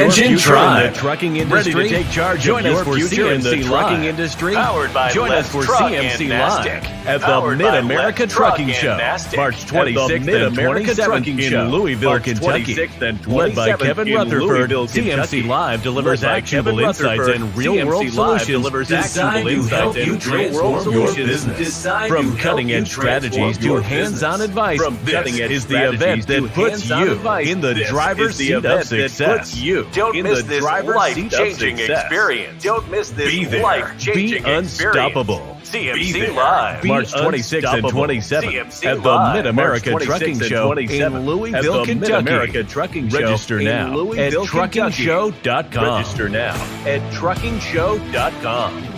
Attention, tribe. Trucking industry. Ready to take charge Join of us your for future in the CMC trucking Live. industry. Powered by Join us for Truck CMC and Live Mastic. at the Powered by Mid-America Truck Trucking and Show, Mastic. March At the 26th and Mid-America 27th Trucking in Show, Louisville, March Kentucky. 26th and Led by 27th Kevin in Rutherford, Louisville, CMC Kentucky. Live delivers Led by actionable Kevin insights Rutherford, and real-world CMC Live solutions delivers designed actionable to insights help and you real-world transform your solutions business. designed From to help cutting-edge you transform strategies to your hands-on business. advice, From this cutting-edge is the event strategies to that puts hands-on you advice. in the This driver's is the seat of event that success. puts you Don't in miss the this driver's life-changing seat of success. experience. Don't miss this Be there. life-changing Be unstoppable. experience. CMC Be there. Live. Be March 26th and 27th CMC at the Live. Mid-America March 26th Trucking and Show 27th in Louisville, at the Kentucky. Mid-America Trucking Show Register in now Louisville, at Kentucky. truckingshow.com. Register now at truckingshow.com.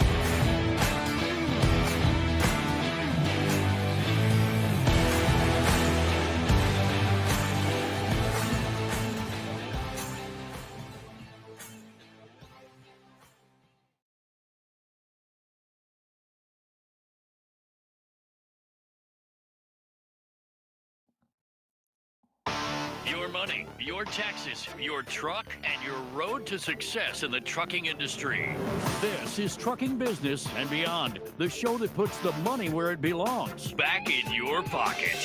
Your money, your taxes, your truck, and your road to success in the trucking industry. This is Trucking Business and Beyond, the show that puts the money where it belongs, back in your pocket.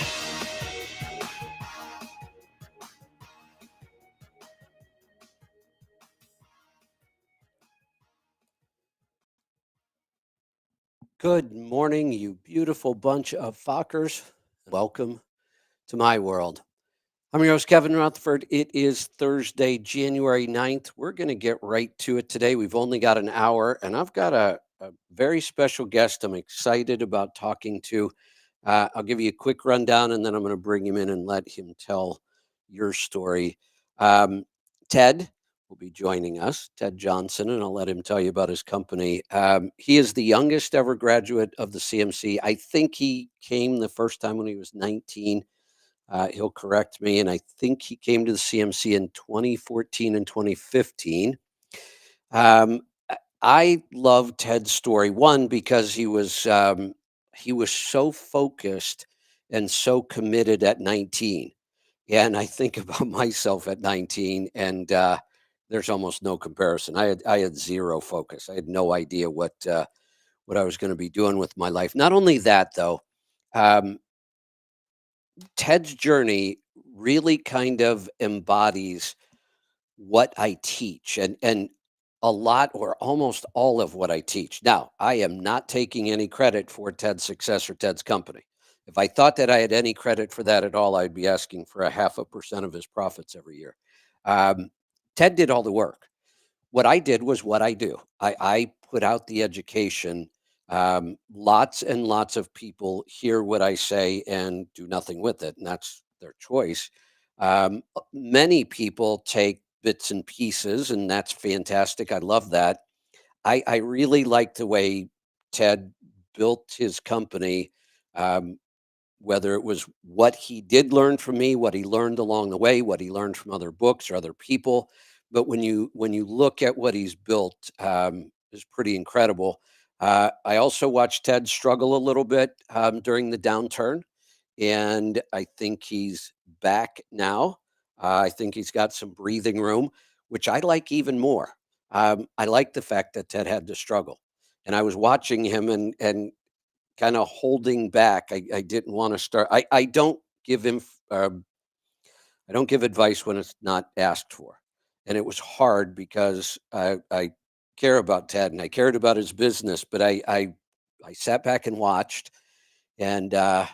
Good morning, you beautiful bunch of Fockers. Welcome to my world. I'm your host, Kevin Rutherford. It is Thursday, January 9th. We're going to get right to it today. We've only got an hour, and I've got a very special guest I'm excited about talking to. I'll give you a quick rundown, and then I'm going to bring him in and let him tell your story. Ted will be joining us, Ted Johnson, and I'll let him tell you about his company. He is the youngest ever graduate of the CMC. I think he came the first time when he was 19. He'll correct me, and I think he came to the CMC in 2014 and 2015. I love Ted's story, one, because he was so focused and so committed at 19. And I think about myself at 19, and there's almost no comparison. I had zero focus. I had no idea what I was going to be doing with my life. Not only that, though, Ted's journey really kind of embodies what I teach, and a lot or almost all of what I teach. Now, I am not taking any credit for Ted's success or Ted's company. If I thought that I had any credit for that at all, I'd be asking for 0.5% of his profits every year. Ted did all the work. What I did was what I do. I put out the education. Lots and lots of people hear what I say and do nothing with it, and that's their choice. Many people take bits and pieces, and that's fantastic. I love that. I really like the way Ted built his company, whether it was what he did learn from me, what he learned along the way, what he learned from other books or other people. But when you look at what he's built, is pretty incredible. I also watched Ted struggle a little bit during the downturn, and I think he's back now. I think he's got some breathing room, which I like even more. I like the fact that Ted had to struggle, and I was watching him and kind of holding back. I didn't want to start. I don't give him. I don't give advice when it's not asked for, and it was hard because I care about Ted and I cared about his business, but I sat back and watched, and I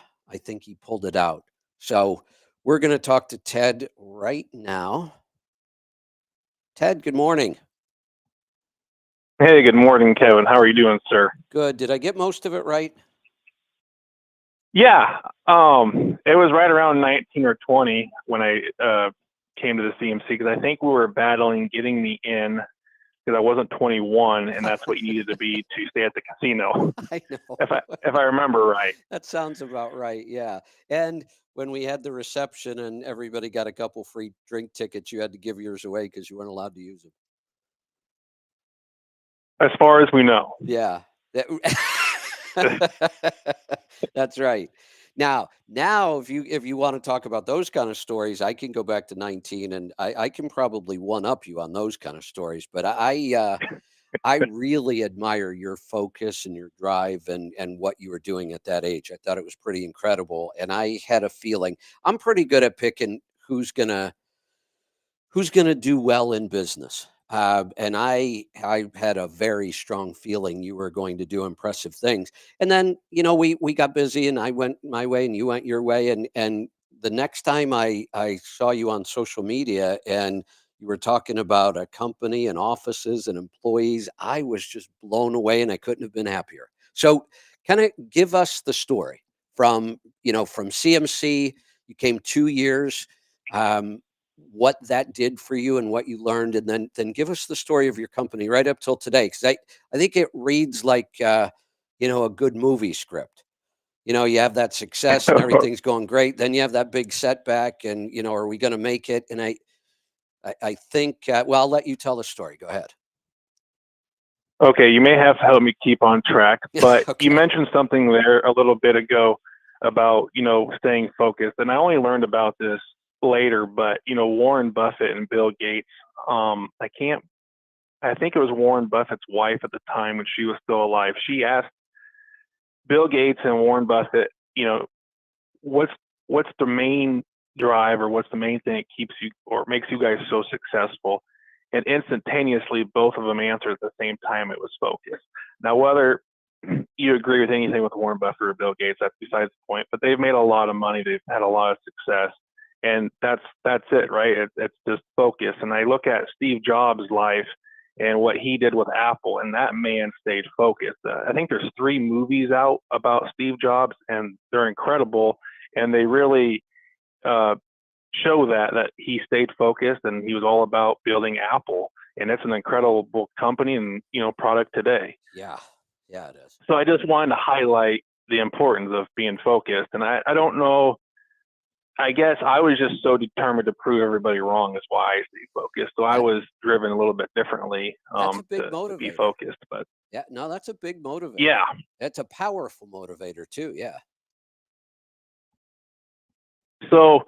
think he pulled it out. So we're going to talk to Ted right now. Ted, good morning. Hey, good morning, Kevin. How are you doing, sir? Good. Did I get most of it right? Yeah, it was right around 19 or 20 when I came to the CMC because I think we were battling getting me in because I wasn't 21, and that's what you needed to be to stay at the casino. I know. If I remember right. That sounds about right. Yeah. And when we had the reception and everybody got a couple free drink tickets, you had to give yours away because you weren't allowed to use them. As far as we know. Yeah. That's right. Now, if you want to talk about those kind of stories, I can go back to 19, and I can probably one up you on those kind of stories. But I really admire your focus and your drive and what you were doing at that age. I thought it was pretty incredible, and I had a feeling I'm pretty good at picking who's gonna do well in business. And I had a very strong feeling you were going to do impressive things. And then we got busy, and I went my way, and you went your way. And the next time I saw you on social media, and you were talking about a company and offices and employees, I was just blown away, and I couldn't have been happier. So, kind of give us the story from CMC. You came 2 years. Um, what that did for you and what you learned, and then give us the story of your company right up till today, because I think it reads like a good movie script. You have that success and everything's going great, then you have that big setback, and are we going to make it? And I think well, I'll let you tell the story. Go ahead. Okay, you may have to help me keep on track, but you Okay. mentioned something there a little bit ago about, staying focused. And I only learned about this later, but, Warren Buffett and Bill Gates, I think it was Warren Buffett's wife at the time when she was still alive. She asked Bill Gates and Warren Buffett, what's what's the main drive, or what's the main thing that keeps you or makes you guys so successful? And instantaneously, both of them answered at the same time. It was focus. Now, whether you agree with anything with Warren Buffett or Bill Gates, that's besides the point. But they've made a lot of money. They've had a lot of success, and that's it, right? It's just focus. And I look at Steve Jobs' life and what he did with Apple, and that man stayed focused. I think there's 3 movies out about Steve Jobs, and they're incredible, and they really show that he stayed focused, and he was all about building Apple, and it's an incredible company and product today. Yeah, yeah, it is. So I just wanted to highlight the importance of being focused, and I don't know. I guess I was just so determined to prove everybody wrong. That's why I stayed focused. So I That, was driven a little bit differently that's a big to be motivator. focused. But Yeah, no, that's a big motivator. yeah, That's a powerful motivator too. Yeah. so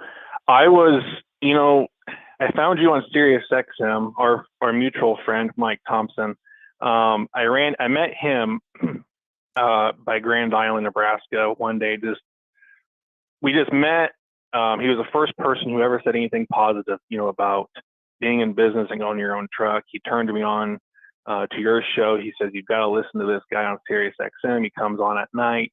I was, I found you on SiriusXM, our mutual friend Mike Thompson. I met him by Grand Island, Nebraska, one day. We just met. He was the first person who ever said anything positive, about being in business and owning your own truck. He turned me on to your show. He says, "You've got to listen to this guy on SiriusXM. He comes on at night."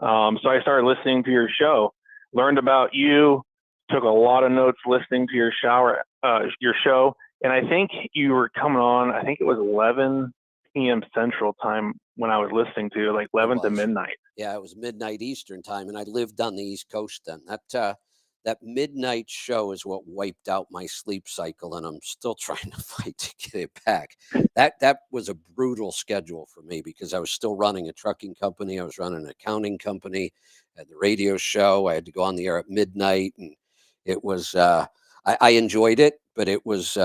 So I started listening to your show, learned about you, took a lot of notes listening to your show. And I think you were coming on, I think it was 11 p.m. Central Time when I was listening to you, like 11 to midnight. Yeah, it was midnight Eastern time, and I lived on the East Coast then. That midnight show is what wiped out my sleep cycle, and I'm still trying to fight to get it back. That was a brutal schedule for me because I was still running a trucking company, I was running an accounting company, had the radio show. I had to go on the air at midnight, and it was I enjoyed it, but it was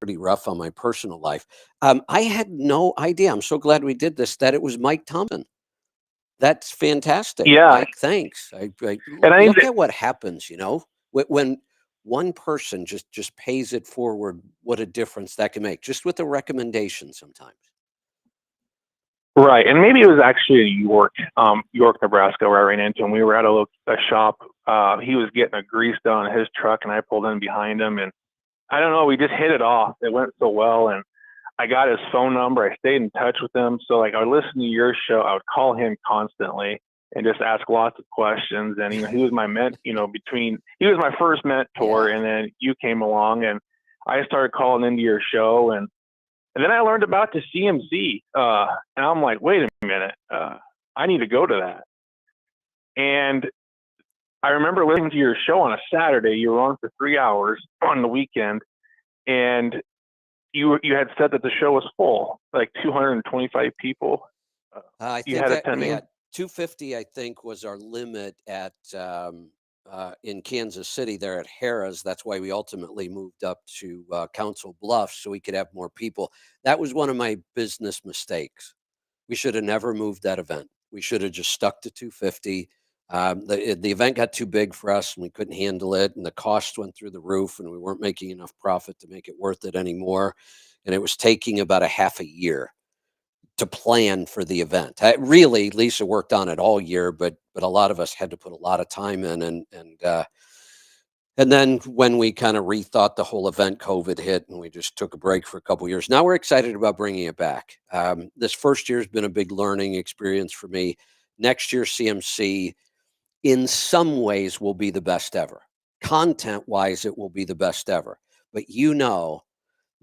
pretty rough on my personal life. I had no idea. I'm so glad we did this. That it was Mike Thompson. That's fantastic, Yeah. Mike. Thanks. And I, Look at what happens. When one person just pays it forward. What a difference that can make, just with a recommendation. Sometimes. right. And maybe it was actually York, Nebraska, where I ran into him. We were at a shop. He was getting a grease done on his truck, and I pulled in behind him, and I don't know, we just hit it off. It went so well, and I got his phone number. I stayed in touch with him. So like I would listen to your show, I would call him constantly and just ask lots of questions. And he was my he was my first mentor, Yeah. and then you came along, and I started calling into your show, and then I learned about the CMC, and I'm like, wait a minute, I need to go to that. And I remember listening to your show on a Saturday. You were on for 3 hours on the weekend, and you had said that the show was full, like 225 people I you think had attending. 250. I think was our limit at in Kansas City there at Harrah's. That's why we ultimately moved up to Council Bluffs so we could have more people. That was one of my business mistakes. We should have never moved that event. We should have just stuck to 250. The event got too big for us, and we couldn't handle it, and the cost went through the roof, and we weren't making enough profit to make it worth it anymore. And it was taking about a half a year to plan for the event. Really, Lisa worked on it all year, but a lot of us had to put a lot of time in, and then when we kind of rethought the whole event, COVID hit, and we just took a break for a couple years. Now we're excited about bringing it back. This first year has been a big learning experience for me. Next year, CMC, in some ways, will be the best ever. Content-wise, it will be the best ever. But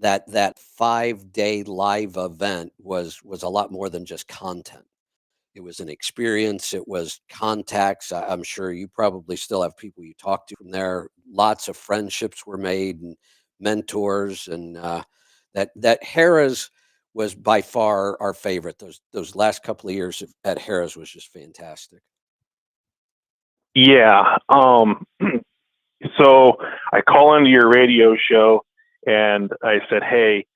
that 5-day live event was a lot more than just content. It was an experience. It was contacts. I'm sure you probably still have people you talk to from there. Lots of friendships were made and mentors, and that Harrah's was by far our favorite. Those last couple of years at Harrah's was just fantastic. Yeah. So I call into your radio show and I said, hey,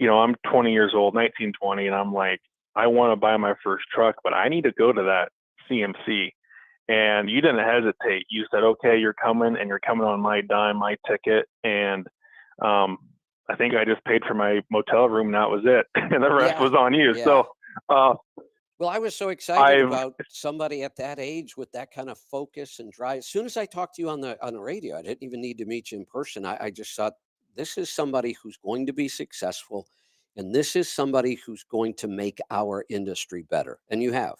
I'm 20 years old, 19, 20, and I'm like, I want to buy my first truck, but I need to go to that CMC. And you didn't hesitate. You said, okay, you're coming, and you're coming on my dime, my ticket. And I think I just paid for my motel room, and that was it. And the rest was on you. Yeah. So, well, I was so excited about somebody at that age with that kind of focus and drive. As soon as I talked to you on the radio, I didn't even need to meet you in person. I just thought, this is somebody who's going to be successful, and this is somebody who's going to make our industry better. And you have.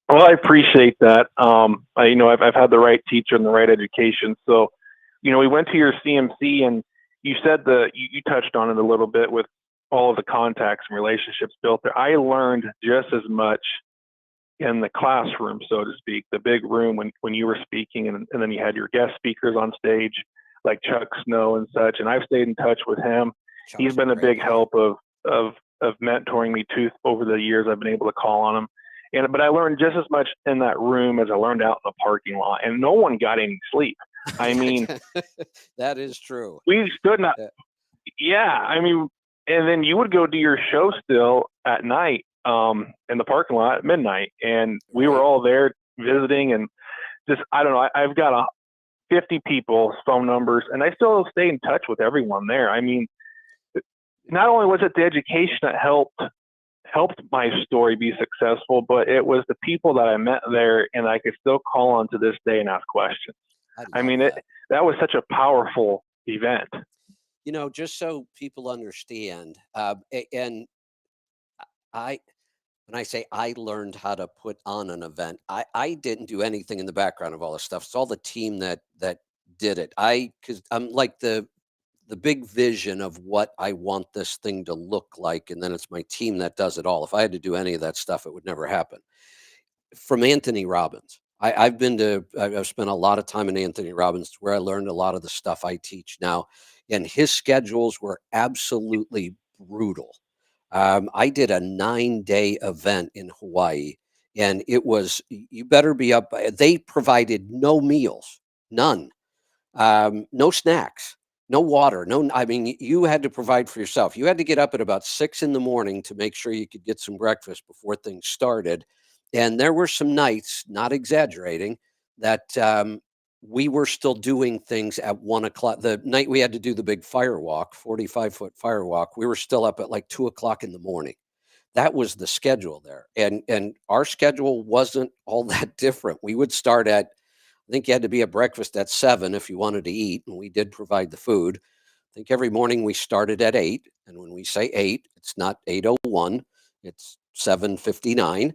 Well, I appreciate that. I've had the right teacher and the right education. So, we went to your CMC, and you said you touched on it a little bit with all of the contacts and relationships built there. I learned just as much in the classroom, so to speak, the big room when you were speaking, and then you had your guest speakers on stage like Chuck Snow and such. And I've stayed in touch with him. He's been a big help of mentoring me too over the years. I've been able to call on him. But I learned just as much in that room as I learned out in the parking lot, and no one got any sleep. I mean, that is true. We stood in and then you would go do your show still at night in the parking lot at midnight, and we were all there visiting, and just, I don't know, I've got 50 people's phone numbers, and I still stay in touch with everyone there. I mean, not only was it the education that helped my story be successful, but it was the people that I met there, and I could still call on to this day and ask questions. I mean, that was such a powerful event. Just so people understand, and when I say I learned how to put on an event, I didn't do anything in the background of all this stuff. It's all the team that did it. Because I'm like the big vision of what I want this thing to look like, and then it's my team that does it all. If I had to do any of that stuff, it would never happen. From Anthony Robbins, I've spent a lot of time in Anthony Robbins, where I learned a lot of the stuff I teach now, and his schedules were absolutely brutal. I did a 9-day event in Hawaii, and it was, you better be up. They provided no meals, none, no snacks, no water, I mean, you had to provide for yourself. You had to get up at about 6 a.m. to make sure you could get some breakfast before things started. And there were some nights, not exaggerating, that we were still doing things at 1 o'clock. The night we had to do the big firewalk, 45-foot firewalk, we were still up at like 2 o'clock in the morning. That was the schedule there. And our schedule wasn't all that different. We would start at, I think you had to be at breakfast at 7 if you wanted to eat, and we did provide the food. I think every morning we started at 8, and when we say 8, it's not 8:01, it's 7:59.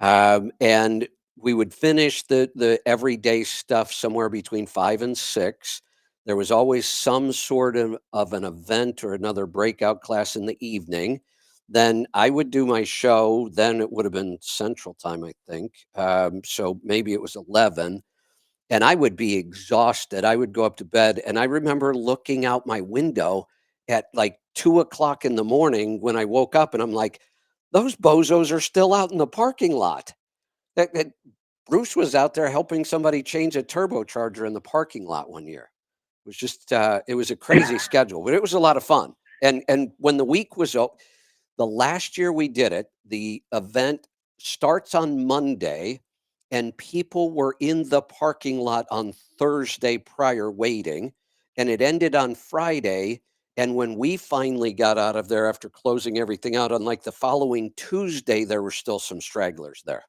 And we would finish the everyday stuff somewhere between 5 and 6. There was always some sort of an event or another breakout class in the evening. Then I would do my show. Then it would have been Central Time, I think. So maybe it was 11. And I would be exhausted. I would go up to bed. And I remember looking out my window at like 2 o'clock in the morning when I woke up, and I'm like, those bozos are still out in the parking lot. That Bruce was out there helping somebody change a turbocharger in the parking lot one year. It was just, it was a crazy schedule, but it was a lot of fun. And when the week was the last year we did it, the event starts on Monday, and people were in the parking lot on Thursday prior waiting, and it ended on Friday. And when we finally got out of there after closing everything out on like the following Tuesday, there were still some stragglers there.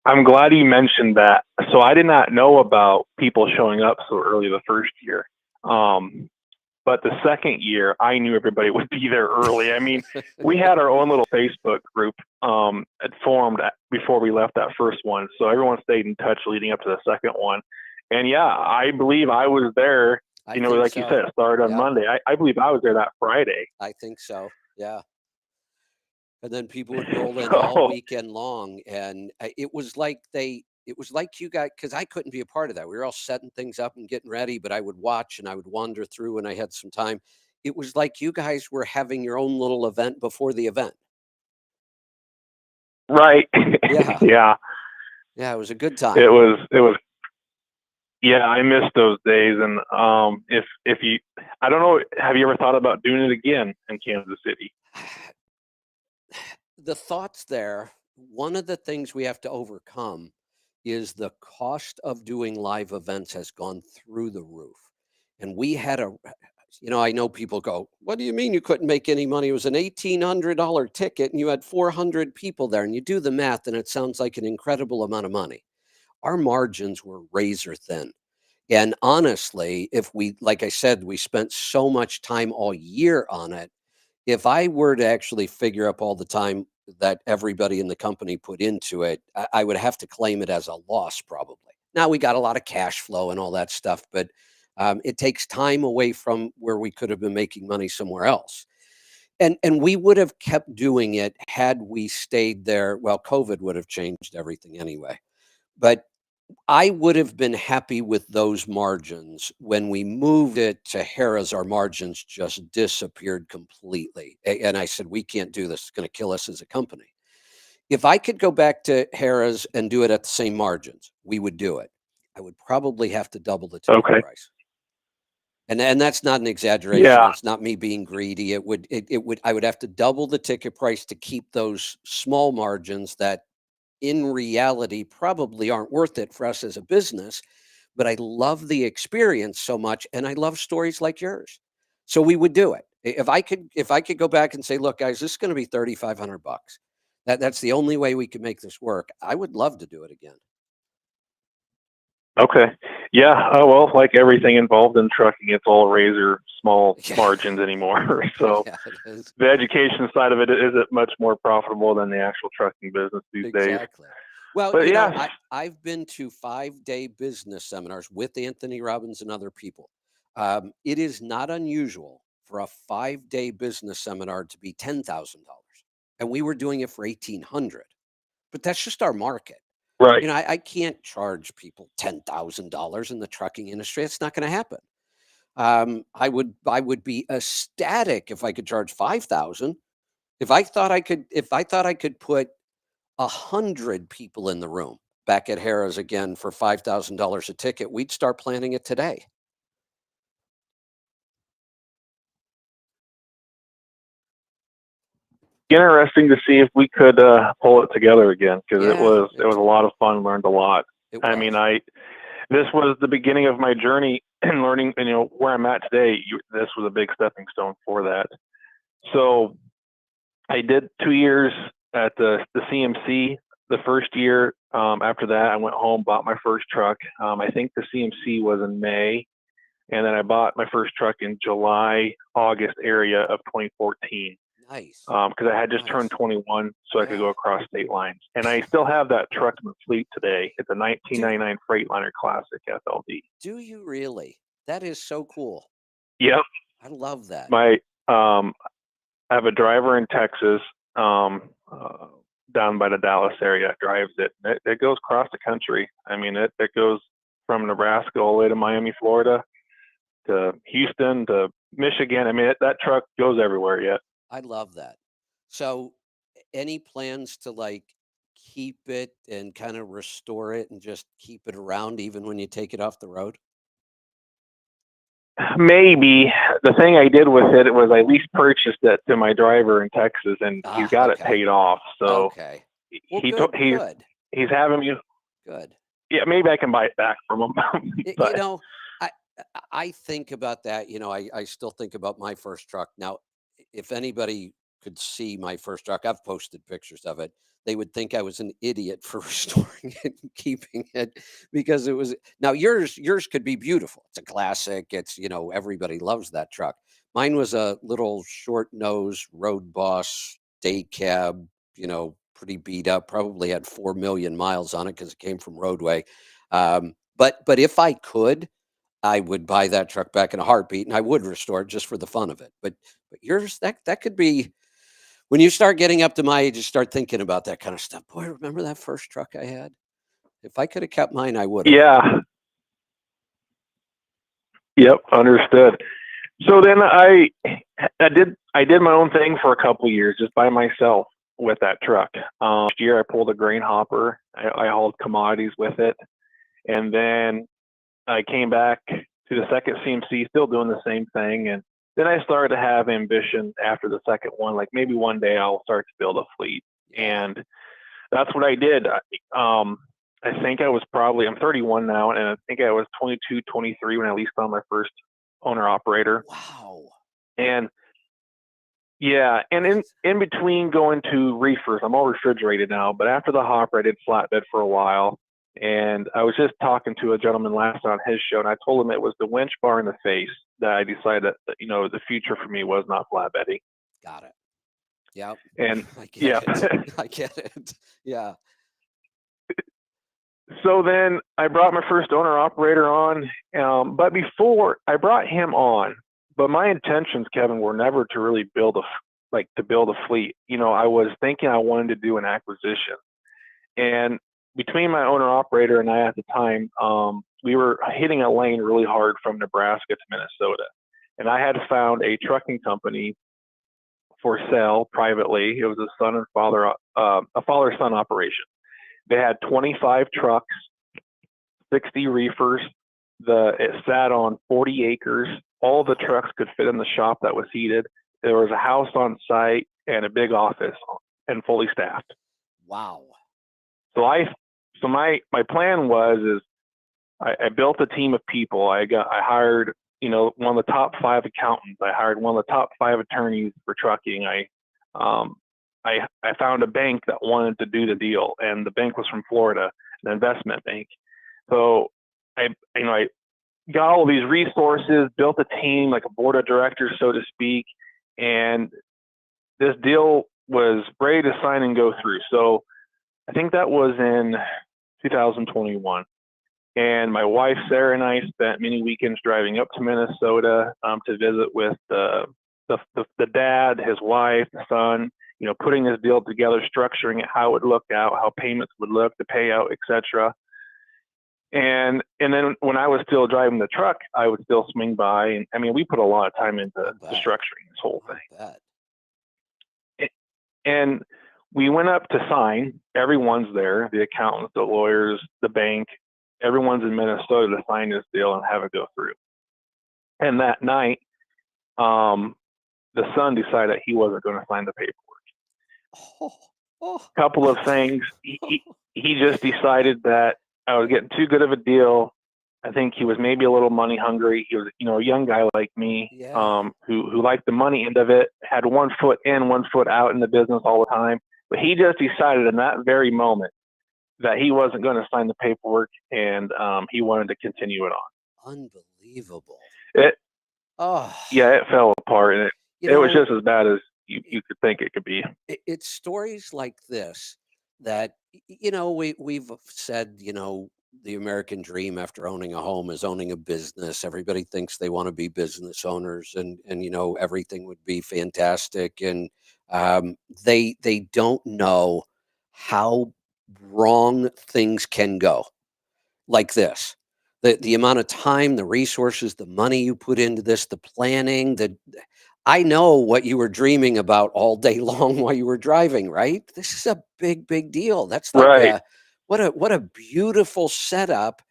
I'm glad you mentioned that. So I did not know about people showing up so early the first year. But the second year, I knew everybody would be there early. I mean, we had our own little Facebook group it formed before we left that first one. So everyone stayed in touch leading up to the second one. And yeah, I believe I was there. You know, like you said, it started on Monday. I believe I was there that Friday. I think so. Yeah. And then people would roll in all weekend long. And it was like you guys, because I couldn't be a part of that. We were all setting things up and getting ready, but I would watch and I would wander through when I had some time. It was like you guys were having your own little event before the event. Right. Yeah. Yeah. Yeah. It was a good time. It was. Yeah, I miss those days. And if you, I don't know, have you ever thought about doing it again in Kansas City? The thoughts there, one of the things we have to overcome is the cost of doing live events has gone through the roof. And we had I know people go, what do you mean you couldn't make any money? It was an $1,800 ticket and you had 400 people there, and you do the math and it sounds like an incredible amount of money. Our margins were razor thin. And honestly, like I said, we spent so much time all year on it. If I were to actually figure up all the time that everybody in the company put into it, I would have to claim it as a loss probably. Now we got a lot of cash flow and all that stuff, but it takes time away from where we could have been making money somewhere else. And we would have kept doing it had we stayed there. Well, COVID would have changed everything anyway. But I would have been happy with those margins. When we moved it to Harrah's, our margins just disappeared completely. And I said, we can't do this. It's going to kill us as a company. If I could go back to Harrah's and do it at the same margins, we would do it. I would probably have to double the ticket price. And that's not an exaggeration. Yeah. It's not me being greedy. I would have to double the ticket price to keep those small margins that in reality probably aren't worth it for us as a business. But I love the experience so much, and I love stories like yours. So we would do it. If I could go back and say, look, guys, this is going to be $3,500. That's the only way we can make this work. I would love to do it again. Okay. Yeah. Well, like everything involved in trucking, it's all razor small margins anymore. So the education side of it isn't much more profitable than the actual trucking business these days. Exactly. Well, but I've been to 5-day business seminars with Anthony Robbins and other people. It is not unusual for a 5-day business seminar to be $10,000, and we were doing it for $1,800. But that's just our market. Right. I can't charge people $10,000 in the trucking industry. It's not going to happen. I would be ecstatic if I could charge $5,000. If I thought I could put 100 people in the room back at Harrah's again for $5,000 a ticket, we'd start planning it today. Interesting to see if we could pull it together again, because it was a lot of fun. Learned a lot. I mean, this was the beginning of my journey in learning. Where I'm at today. This was a big stepping stone for that. So I did 2 years at the CMC. The first year, after that, I went home, bought my first truck. I think the CMC was in May, and then I bought my first truck in July, August area of 2014. Nice. Because I had just turned 21, so I could go across state lines. And I still have that truck in the fleet today. It's a 1999 Freightliner Classic FLD. Do you really? That is so cool. Yep. I love that. I have a driver in Texas, down by the Dallas area, drives it. It goes across the country. I mean, it goes from Nebraska all the way to Miami, Florida, to Houston, to Michigan. I mean, that truck goes everywhere yet. I love that. So any plans to keep it and kind of restore it and just keep it around even when you take it off the road? Maybe. The thing I did with it was I lease purchased it to my driver in Texas, and he's got it paid off. So okay. Well, good. he's having me. Good. Yeah, maybe I can buy it back from him. You But know, I I think about that. I still think about my first truck. Now, if anybody could see my first truck, I've posted pictures of it. They would think I was an idiot for restoring it and keeping it because it was. Now yours could be beautiful. It's a classic. Everybody loves that truck. Mine was a little short nose road boss day cab. Pretty beat up. Probably had 4 million miles on it because it came from Roadway. But if I could, I would buy that truck back in a heartbeat, and I would restore it just for the fun of it. But yours, that could be when you start getting up to my age, you start thinking about that kind of stuff. Boy, remember that first truck I had? If I could have kept mine, I would have. yeah, yep, understood. So then I did my own thing for a couple of years just by myself with that truck. Last year I pulled a grain hopper. I hauled commodities with it, and then I came back to the second CMC, still doing the same thing. And then I started to have ambition after the second one, like maybe one day I'll start to build a fleet. And that's what I did. I think I'm 31 now, and I think I was 22, 23 when I leased on my first owner operator. Wow. And yeah, and in between going to reefers, I'm all refrigerated now, but after the hopper, I did flatbed for a while. And I was just talking to a gentleman last on his show, and I told him it was the winch bar in the face that I decided that the future for me was not flatbedding. Got it. Yep. And I get yeah, it. I get it. Yeah. so then I brought my first owner operator on, but before I brought him on, but my intentions, Kevin, were never to really build a fleet. I was thinking I wanted to do an acquisition, and between my owner operator and I at the time, we were hitting a lane really hard from Nebraska to Minnesota. And I had found a trucking company for sale privately. It was a father-son operation. They had 25 trucks, 60 reefers. It sat on 40 acres. All the trucks could fit in the shop that was heated. There was a house on site and a big office and fully staffed. Wow. So my plan is I built a team of people. I hired one of the top 5 accountants. I hired one of the top 5 attorneys for trucking. I found a bank that wanted to do the deal, and the bank was from Florida, an investment bank. So I got all these resources, built a team, like a board of directors, so to speak, and this deal was ready to sign and go through. So I think that was in 2021. And my wife, Sarah, and I spent many weekends driving up to Minnesota to visit with the dad, his wife, the son, putting this deal together, structuring it, how it would look out, how payments would look, the payout, etc. And then when I was still driving the truck, I would still swing by. And we put a lot of time into structuring this whole thing. And we went up to sign. Everyone's there, the accountants, the lawyers, the bank. Everyone's in Minnesota to sign this deal and have it go through. And that night, the son decided he wasn't going to sign the paperwork. Couple of things. He just decided that I was getting too good of a deal. I think he was maybe a little money hungry. He was, a young guy like me, who liked the money end of it, had one foot in, one foot out in the business all the time. But he just decided in that very moment that he wasn't going to sign the paperwork, and he wanted to continue it on. Unbelievable. It fell apart, and it was just as bad as you could think it could be. It's stories like this that, we've said, the American dream after owning a home is owning a business. Everybody thinks they want to be business owners, and everything would be fantastic. And they don't know how wrong things can go like this. The amount of time, the resources, the money you put into this, the planning, I know what you were dreaming about all day long while you were driving, right? This is a big, big deal. That's like Right. What a beautiful setup.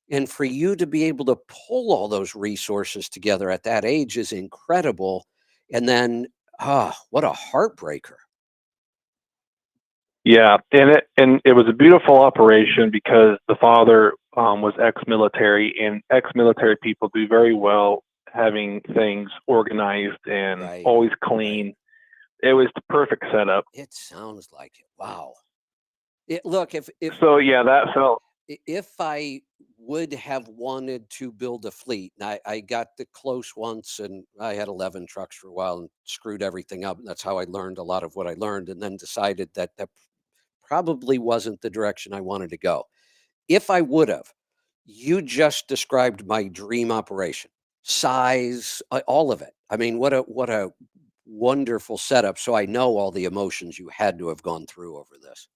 And for you to be able to pull all those resources together at that age is incredible. And then, what a heartbreaker. Yeah, and it was a beautiful operation because the father was ex-military, and ex-military people do very well having things organized and Right. always clean. It was the perfect setup. It sounds like it. Wow. Look, So yeah, that felt if I would have wanted to build a fleet, and I got the close once, and I had 11 trucks for a while and screwed everything up. And that's how I learned a lot of what I learned, and then decided that that probably wasn't the direction I wanted to go. If I would have, you just described my dream operation, size, all of it. I mean, what a wonderful setup. So I know all the emotions you had to have gone through over this.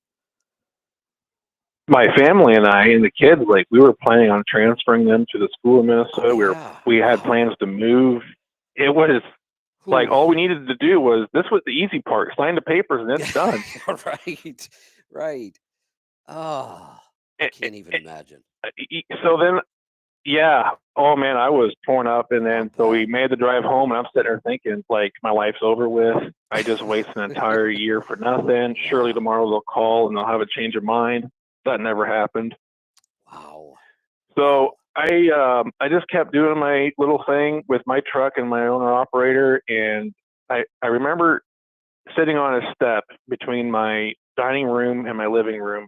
my family and I and the kids. Like we were planning on transferring them to the school in Minnesota. Oh yeah. We had Wow. plans to move. It was like Whew. all we needed to do was this was the easy part: sign the papers and it's done. Right. Right. Oh, I can't even imagine. So then, yeah. Oh man, I was torn up, and I'll then so we bet. made the drive home, and I'm sitting there thinking, like, my life's over with. I just wasted an entire year for nothing. Surely Yeah. tomorrow they'll call and they'll have a change of mind. That never happened. Wow. So Wow. I just kept doing my little thing with my truck and my owner operator, and I remember sitting on a step between my dining room and my living room,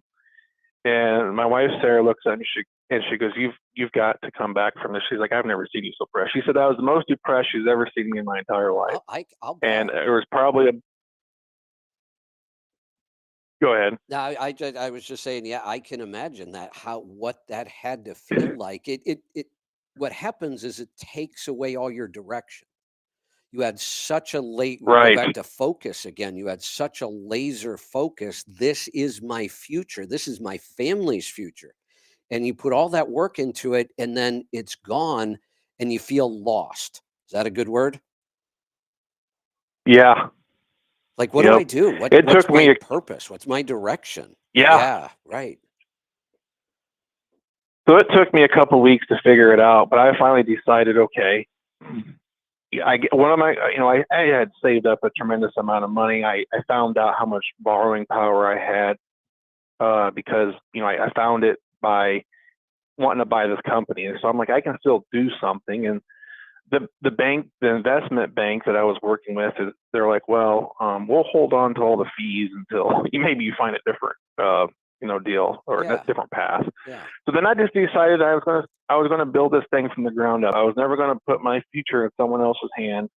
and my wife Sarah looks at me, and she goes, "You've got to come back from this." She's like, "I've never seen you so depressed." She said, "I was the most depressed she's ever seen me in my entire life." I'll And bet. it was probably a go ahead. No, I was just saying, yeah, I can imagine that, how what that had to feel like. What happens is it takes away all your direction. You had such a late we go Right. back to focus again. You had such a laser focus. This is my future. This is my family's future. And you put all that work into it, and then it's gone and you feel lost. Is that a good word? Yeah. Like, what do Yep. I do? It What's took my me a purpose? What's my direction? yeah. Yeah, right. So it took me a couple weeks to figure it out, but I finally decided, okay, I get one of my, I had saved up a tremendous amount of money. I found out how much borrowing power I had because, I found it by wanting to buy this company. And so I'm like, I can still do something. And the investment bank that I was working with, they're like, well, we'll hold on to all the fees until maybe you find a different, deal or a Yeah, different path. yeah. So then I just decided I was gonna build this thing from the ground up. I was never gonna put my future in someone else's hand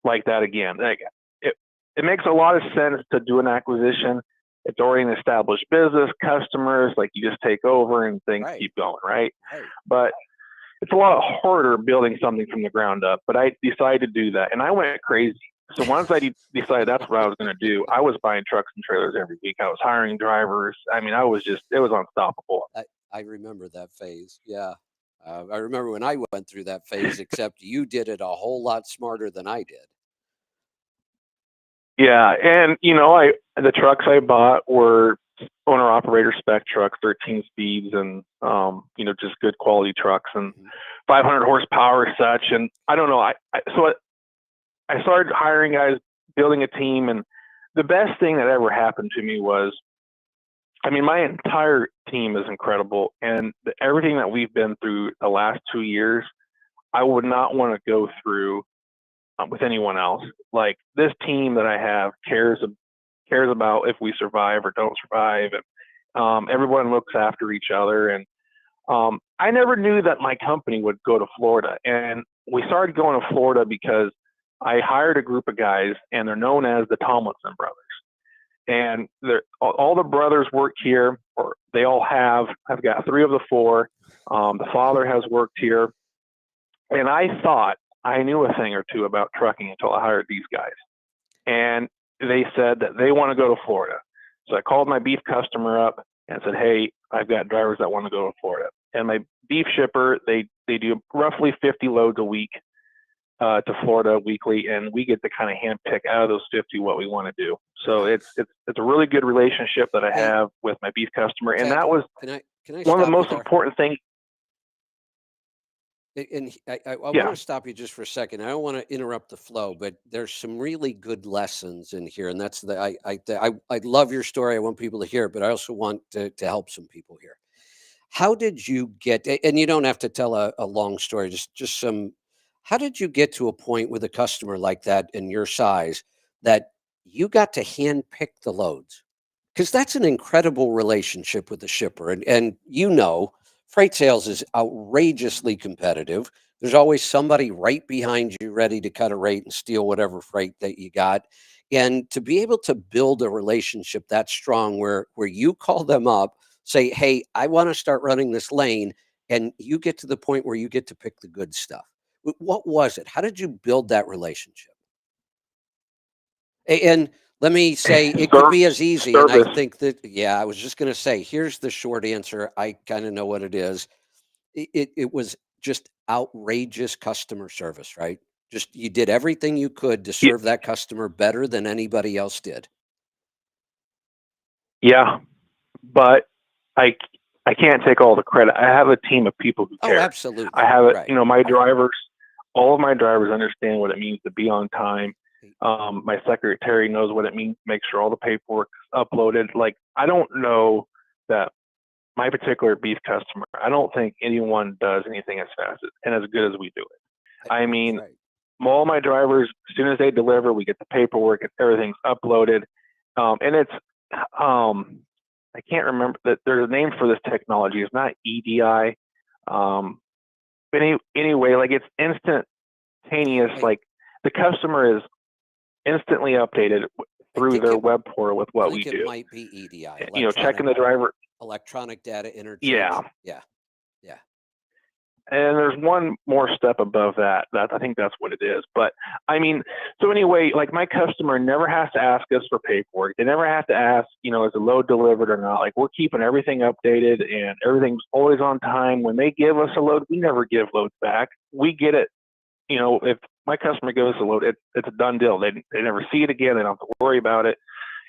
like that again. Like it makes a lot of sense to do an acquisition. It's already an established business, customers, like you just take over and things Right, keep going, right? right. But it's a lot harder building something from the ground up. But I decided to do that, and I went crazy. So once I decided that's what I was going to do, I was buying trucks and trailers every week. I was hiring drivers. I mean, it was unstoppable. I remember that phase. Yeah. I remember when I went through that phase, except you did it a whole lot smarter than I did. Yeah, and the trucks I bought were owner operator spec trucks, 13 speeds, and just good quality trucks and Mhm. 500 horsepower such. And I don't know, I started hiring guys, building a team, and the best thing that ever happened to me was, I mean, my entire team is incredible, and everything that we've been through the last 2 years, I would not want to go through with anyone else. Like this team that I have cares about if we survive or don't survive, and everyone looks after each other. And I never knew that my company would go to Florida, and we started going to Florida because I hired a group of guys, and they're known as the Tomlinson brothers. And all the brothers work here, or they all have. I've got three of the four. The father has worked here, and I thought I knew a thing or two about trucking until I hired these guys. And they said that they want to go to Florida. So I called my beef customer up and said, "Hey, I've got drivers that want to go to Florida." And my beef shipper, they do roughly 50 loads a week to Florida weekly, and we get to kind of handpick out of those 50 what we want to do. So it's Nice. a really good relationship that I Hey, have with my beef customer, and Ted, that was can I one of the stop you most there? important things. And I want Yeah. to stop you just for a second. I don't want to interrupt the flow, but there's some really good lessons in here, and that's I love your story. I want people to hear it, but I also want to help some people here. How did you get? And you don't have to tell a long story. Just some. How did you get to a point with a customer like that in your size that you got to hand pick the loads? Because that's an incredible relationship with the shipper, and freight sales is outrageously competitive. There's always somebody right behind you ready to cut a rate and steal whatever freight that you got. And to be able to build a relationship that strong where you call them up, say, "Hey, I want to start running this lane," and you get to the point where you get to pick the good stuff. What was it? How did you build that relationship? And let me say, it could Ser- be as easy. And I Service. think that, yeah, I was just going to say, here's the short answer. I kind of know what it is. It was just outrageous customer service, right? Just you did everything you could to Y- serve that customer better than anybody else did. Yeah, but I I can't take all the credit. I have a team of people who Oh, care. I absolutely. have it. Right. My drivers, all of my drivers understand what it means to be on time. My secretary knows what it means to make sure all the paperwork is uploaded. Like, I don't know that my particular beef customer, I don't think anyone does anything as fast and as good as we do it. I mean, Right. all my drivers, as soon as they deliver, we get the paperwork and everything's uploaded. And it's, I can't remember that there's a name for this technology. It's not EDI. But anyway, like, it's instantaneous. Hey, Like, the customer is instantly updated I through think their it web portal with I what we think it do. might be EDI, Checking the driver. electronic data Yeah. interchange. Yeah. Yeah. And there's one more step above that. I think that's what it is. But I mean, so anyway, like, my customer never has to ask us for paperwork. They never have to ask, is the load delivered or not? Like, we're keeping everything updated and everything's always on time. When they give us a load, we never give loads back. We get it. If my customer gives us a load, it's a done deal. They never see it again. They don't have to worry about it.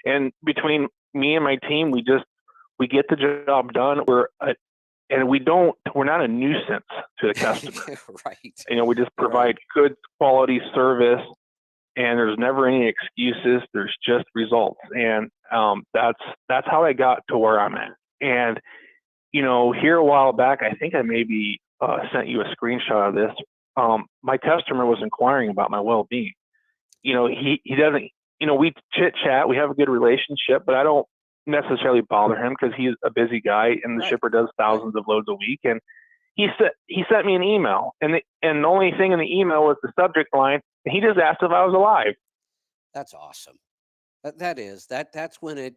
And between me and my team, we get the job done. And we're not a nuisance to the customer. Right. We just Right. provide good quality service, and there's never any excuses. There's just results. And that's how I got to where I'm at. And, here a while back, I think I maybe sent you a screenshot of this. My customer was inquiring about my well-being. He doesn't, we chit chat, we have a good relationship, but I don't necessarily bother him because he's a busy guy and the Right. shipper does thousands of loads a week. And he sent me an email, and the only thing in the email was the subject line, and he just asked if I was alive. That's awesome. That's when it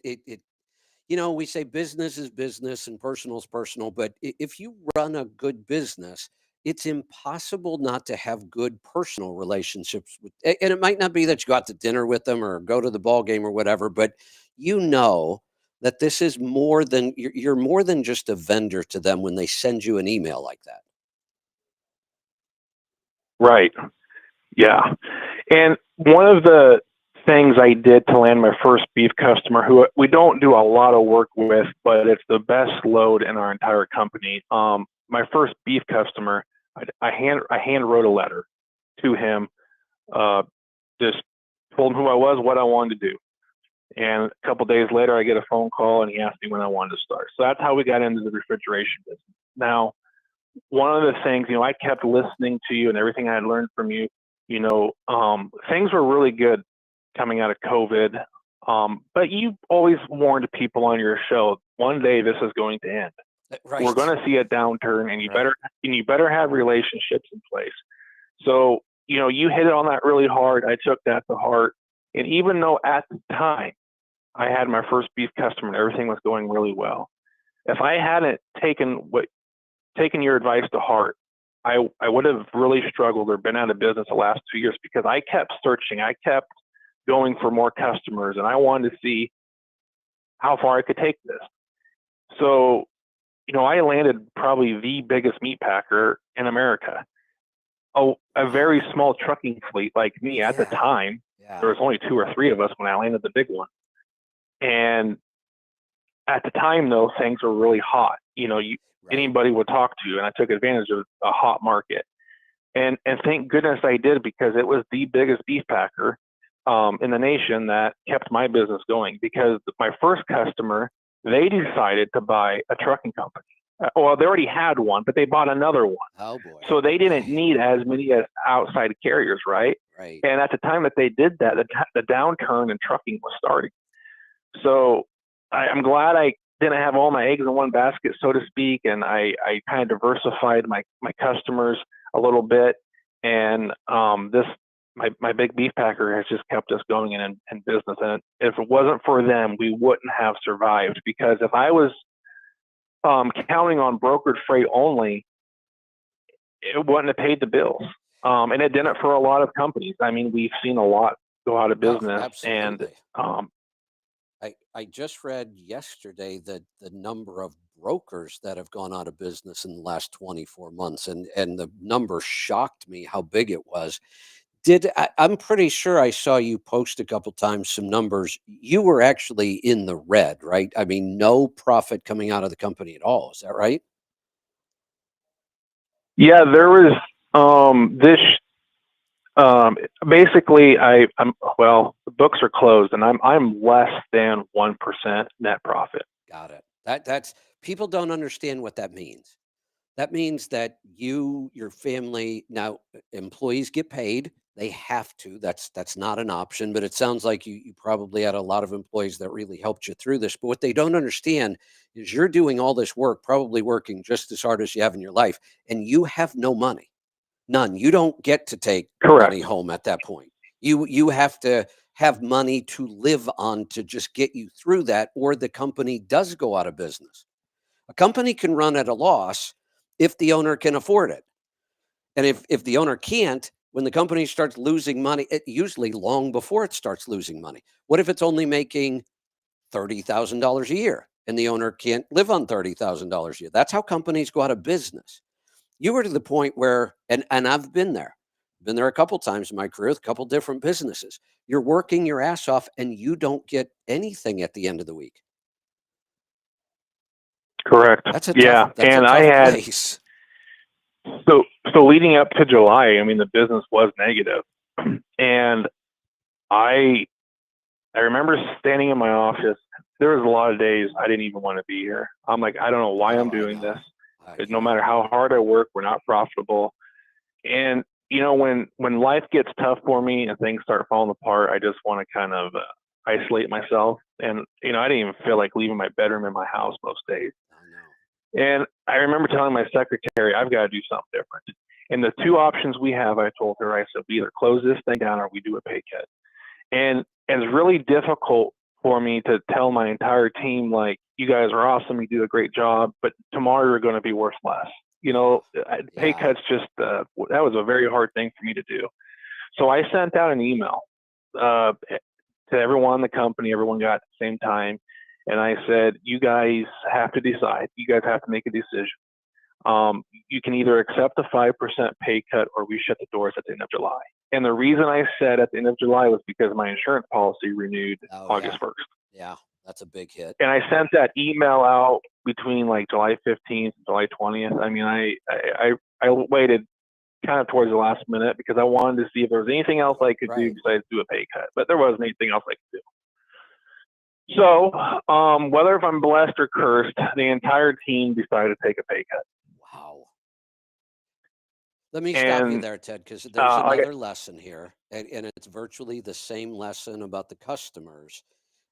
we say business is business and personal is personal, but if you run a good business, it's impossible not to have good personal relationships with, and it might not be that you go out to dinner with them or go to the ball game or whatever, but that this is more than you're more than just a vendor to them when they send you an email like that. Right. Yeah. And one of the things I did to land my first beef customer, who we don't do a lot of work with, but it's the best load in our entire company. My first beef customer, I hand wrote a letter to him, just told him who I was, what I wanted to do. And a couple of days later, I get a phone call, and he asked me when I wanted to start. So that's how we got into the refrigeration business. Now, one of the things, I kept listening to you and everything I had learned from you. Things were really good coming out of COVID. But you always warned people on your show, one day this is going to end. Right. We're going to see a downturn, and you Right. better have relationships in place. So, you hit it on that really hard. I took that to heart. And even though at the time I had my first beef customer and everything was going really well, if I hadn't taken your advice to heart, I would have really struggled or been out of business the last 2 years, because I kept searching. I kept going for more customers, and I wanted to see how far I could take this. So, I landed probably the biggest meat packer in America. A very small trucking fleet like me at the Yeah. time, Yeah. there was only 2 or 3 of us when I landed the big one. And at the time, though, things were really hot. Right. Anybody would talk to you, and I took advantage of a hot market. And thank goodness I did, because it was the biggest beef packer in the nation that kept my business going. Because my first customer, they decided to buy a trucking company. Well, they already had one, but they bought another one. Oh boy. So they didn't need as many as outside carriers, right? Right. And at the time that they did that, the downturn in trucking was starting. So I'm glad I didn't have all my eggs in one basket, so to speak, and I kind of diversified my customers a little bit. And my big beef packer has just kept us going in business. And if it wasn't for them, we wouldn't have survived. Because if I was counting on brokered freight only, it wouldn't have paid the bills. And it didn't for a lot of companies. I mean, we've seen a lot go out of business. Absolutely. And I just read yesterday that the number of brokers that have gone out of business in the last 24 months, and the number shocked me how big it was. I'm pretty sure I saw you post a couple times some numbers. You were actually in the red, right? I mean, no profit coming out of the company at all. Is that right? yeah, there was this. Basically, I'm well. The books are closed, and I'm less than 1% net profit. Got it. That's people don't understand what that means. That means that your family, now employees get paid. They have to. That's not an option. But it sounds like you probably had a lot of employees that really helped you through this. But what they don't understand is you're doing all this work, probably working just as hard as you have in your life, and you have no money. None. You don't get to take Correct. money home at that point. You have to have money to live on to just get you through that, or the company does go out of business. A company can run at a loss if the owner can afford it. And if the owner can't, when the company starts losing money, it usually long before it starts losing money. What if it's only making $30,000 a year and the owner can't live on $30,000 a year? That's how companies go out of business. You were to the point where, and I've been there a couple times in my career with a couple different businesses. You're working your ass off and you don't get anything at the end of the week. Correct. That's a Yeah, tough, that's and a I tough had place. so leading up to July, I mean, the business was negative, and I remember standing in my office. There was a lot of days I didn't even want to be here. I'm like, I don't know why I'm Oh, I doing know. this. No matter how hard I work, we're not profitable. And when life gets tough for me and things start falling apart, I just want to kind of isolate myself. And I didn't even feel like leaving my bedroom in my house most days. I know. And I remember telling my secretary, I've got to do something different. And the two options we have, I told her, I said, we either close this thing down or we do a pay cut. And it's really difficult for me to tell my entire team, like, you guys are awesome, you do a great job, but tomorrow you're going to be worth less. Pay cuts just, that was a very hard thing for me to do. So I sent out an email to everyone in the company. Everyone got at the same time. And I said, you guys have to decide. You guys have to make a decision. You can either accept a 5% pay cut or we shut the doors at the end of July. And the reason I said at the end of July was because my insurance policy renewed August 1st. Yeah, that's a big hit. And I sent that email out between like July 15th and July 20th. I mean, I waited kind of towards the last minute because I wanted to see if there was anything else I could do besides do a pay cut. But there wasn't anything else I could do. So whether if I'm blessed or cursed, the entire team decided to take a pay cut. Wow. Let me stop you there, Ted, because there's another lesson here, and it's virtually the same lesson about the customers.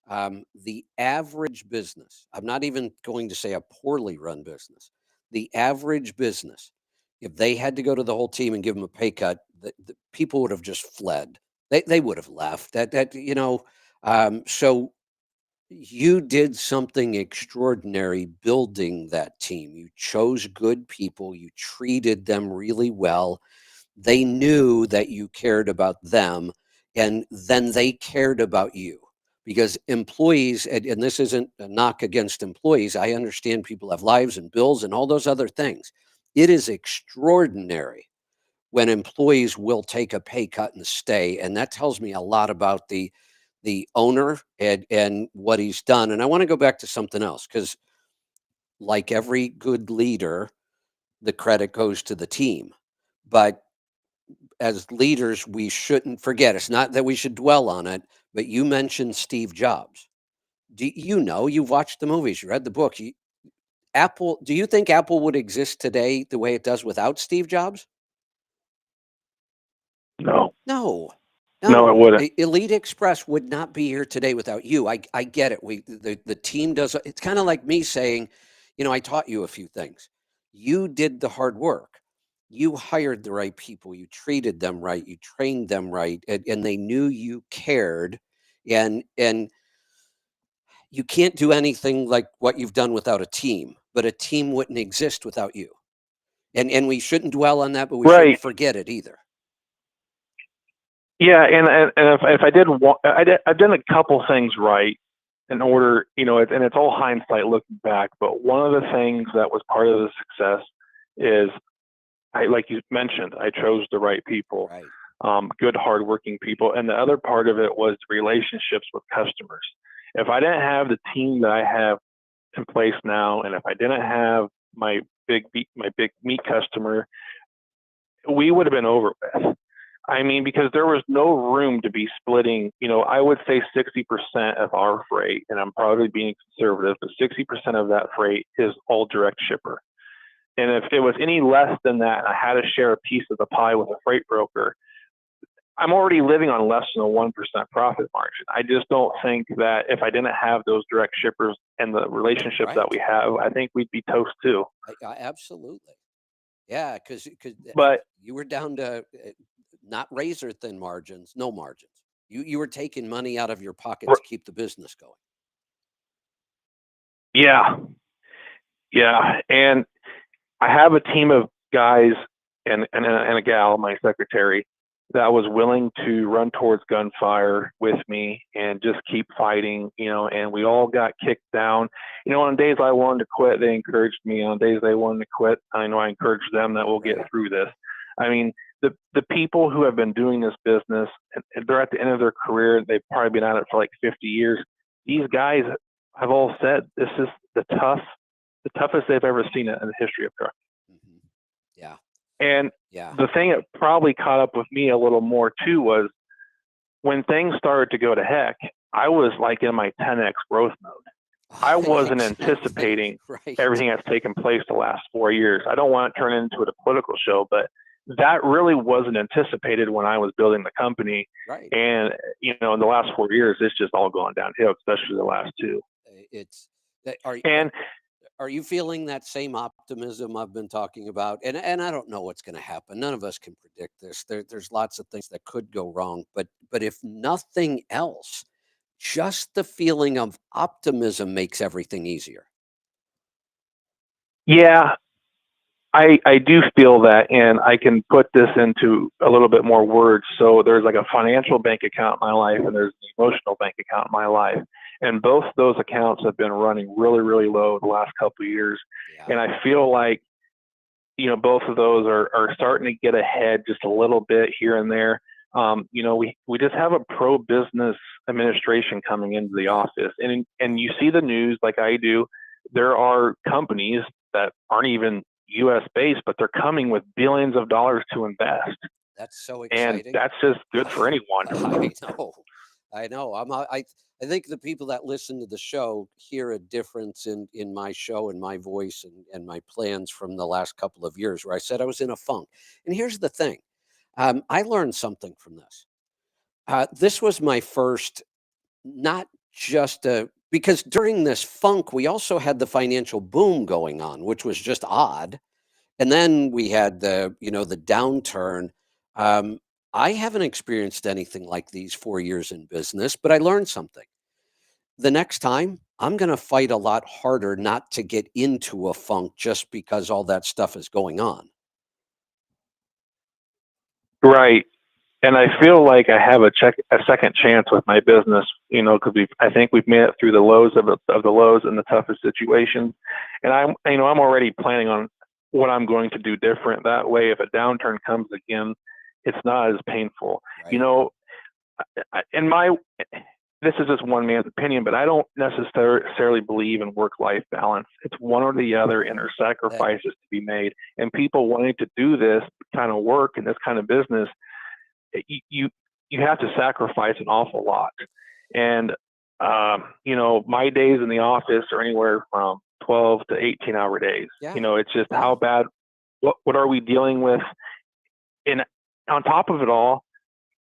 The average business, I'm not even going to say a poorly run business, the average business, if they had to go to the whole team and give them a pay cut, the people would have just fled. They would have left. So you did something extraordinary building that team. You chose good people. You treated them really well. They knew that you cared about them, and then they cared about you. Because employees, and this isn't a knock against employees, I understand people have lives and bills and all those other things. It is extraordinary when employees will take a pay cut and stay. And that tells me a lot about the owner and what he's done. And I want to go back to something else, because like every good leader, the credit goes to the team. But as leaders, we shouldn't forget. It's not that we should dwell on it, but you mentioned Steve Jobs. You've watched the movies, you read the book. Apple, do you think Apple would exist today the way it does without Steve Jobs? No, No, no, it no. wouldn't. Elite Express would not be here today without you. I get it. The team does. It's kind of like me saying, I taught you a few things. You did the hard work. You hired the right people. You treated them right. You trained them right, and they knew you cared. And you can't do anything like what you've done without a team. But a team wouldn't exist without you. And we shouldn't dwell on that, but we shouldn't Right. forget it either. Yeah, and if I did, I've done a couple things right in order, and it's all hindsight looking back. But one of the things that was part of the success is, like you mentioned, I chose the right people, Right. good, hardworking people, and the other part of it was relationships with customers. If I didn't have the team that I have in place now, and if I didn't have my big meat customer, we would have been over with. I mean, because there was no room to be splitting, I would say 60% of our freight, and I'm probably being conservative, but 60% of that freight is all direct shipper. And if it was any less than that, and I had to share a piece of the pie with a freight broker, I'm already living on less than a 1% profit margin. I just don't think that if I didn't have those direct shippers and the relationships that we have, I think we'd be toast too. Absolutely. Yeah, because But you were down to not razor thin margins, no margins. You were taking money out of your pocket to keep the business going. Yeah, and I have a team of guys and a gal, my secretary, that was willing to run towards gunfire with me and just keep fighting, and we all got kicked down. On days I wanted to quit, they encouraged me. On days they wanted to quit, I know I encouraged them that we'll get through this. I mean, the people who have been doing this business, and they're at the end of their career, they've probably been at it for like 50 years. These guys have all said this is the toughest they've ever seen it in the history of trucking. Mm-hmm. Yeah. And the thing that probably caught up with me a little more too was when things started to go to heck, I was like in my 10x growth mode. I wasn't anticipating everything that's taken place the last 4 years. I don't want to turn it into a political show, but that really wasn't anticipated when I was building the company. Right. And, in the last 4 years, it's just all gone downhill, especially the last two. Are you feeling that same optimism I've been talking about? And I don't know what's going to happen. None of us can predict this. There's lots of things that could go wrong. But if nothing else, just the feeling of optimism makes everything easier. Yeah, I do feel that, and I can put this into a little bit more words. So there's like a financial bank account in my life, and there's an emotional bank account in my life. And both those accounts have been running really, really low the last couple of years. Yeah. And I feel like, both of those are starting to get ahead just a little bit here and there. We just have a pro-business administration coming into the office. And you see the news like I do. There are companies that aren't even U.S. based, but they're coming with billions of dollars to invest. That's so exciting. And that's just good for anyone. I know. I think the people that listen to the show hear a difference in my show and my voice and my plans from the last couple of years where I said I was in a funk. And here's the thing. I learned something from this. This was my first, not just because during this funk, we also had the financial boom going on, which was just odd. And then we had the downturn. I haven't experienced anything like these 4 years in business, but I learned something. The next time, I'm going to fight a lot harder not to get into a funk just because all that stuff is going on. Right. And I feel like I have a second chance with my business, because I think we've made it through the lows of the lows and the toughest situations. And I'm already planning on what I'm going to do different. That way, if a downturn comes again, it's not as painful. Right. this is just one man's opinion, but I don't necessarily believe in work-life balance. It's one or the other, and there's sacrifices to be made. And people wanting to do this kind of work and this kind of business, you have to sacrifice an awful lot. And my days in the office are anywhere from 12 to 18-hour days. Yeah. It's just how bad. What are we dealing with? And on top of it all,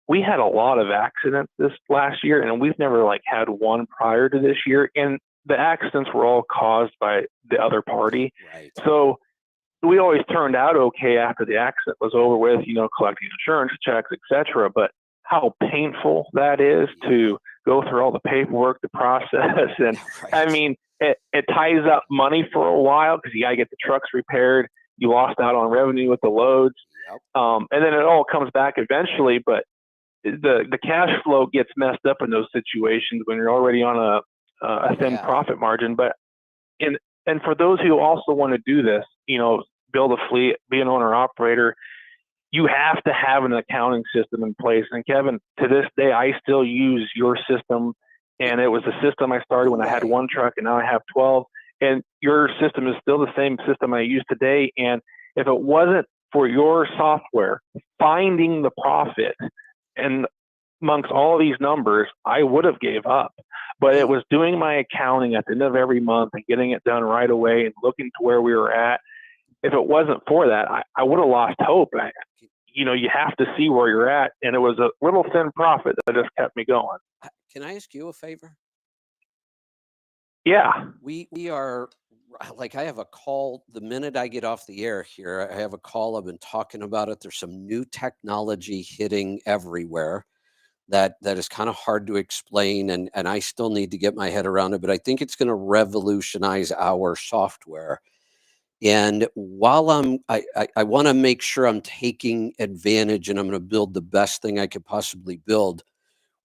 we had a lot of accidents this last year, and we've never had one prior to this year. And the accidents were all caused by the other party. Right. So we always turned out okay after the accident was over with, collecting insurance checks, etc. But how painful that is to go through all the paperwork, the process. And Right. I mean, it ties up money for a while because you got to get the trucks repaired. You lost out on revenue with the loads. Yep. And then it all comes back eventually, but the cash flow gets messed up in those situations when you're already on a thin profit margin. But and for those who also want to do this, build a fleet, be an owner operator, you have to have an accounting system in place. And Kevin, to this day, I still use your system, and it was the system I started when I had one truck, and now I have 12. And your system is still the same system I use today. And if it wasn't for your software finding the profit and amongst all these numbers, I would have gave up. But it was doing my accounting at the end of every month and getting it done right away and looking to where we were at. If it wasn't for that, I would have lost hope. You have to see where you're at. And it was a little thin profit that just kept me going. Can I ask you a favor? Yeah. We are, I have a call the minute I get off the air here. I have a call. I've been talking about it. There's some new technology hitting everywhere that is kind of hard to explain, and I still need to get my head around it, but I think it's going to revolutionize our software. And while I want to make sure I'm taking advantage and I'm going to build the best thing I could possibly build,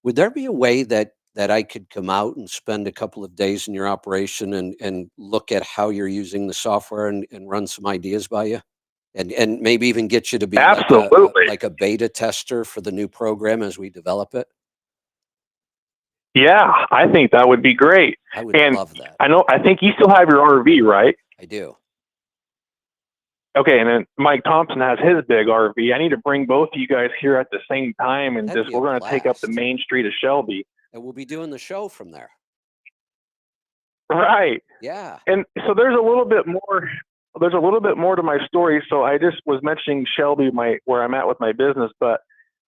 would there be a way that I could come out and spend a couple of days in your operation and look at how you're using the software and run some ideas by you? And maybe even get you to be Absolutely. like a beta tester for the new program as we develop it? Yeah, I think that would be great. I would love that. I think you still have your RV, right? I do. Okay, and then Mike Thompson has his big RV. I need to bring both of you guys here at the same time, and we're going to take up the main street of Shelby. And we'll be doing the show from there. Right. Yeah. And so there's a little bit more. There's a little bit more to my story. So I just was mentioning Shelby, where I'm at with my business. But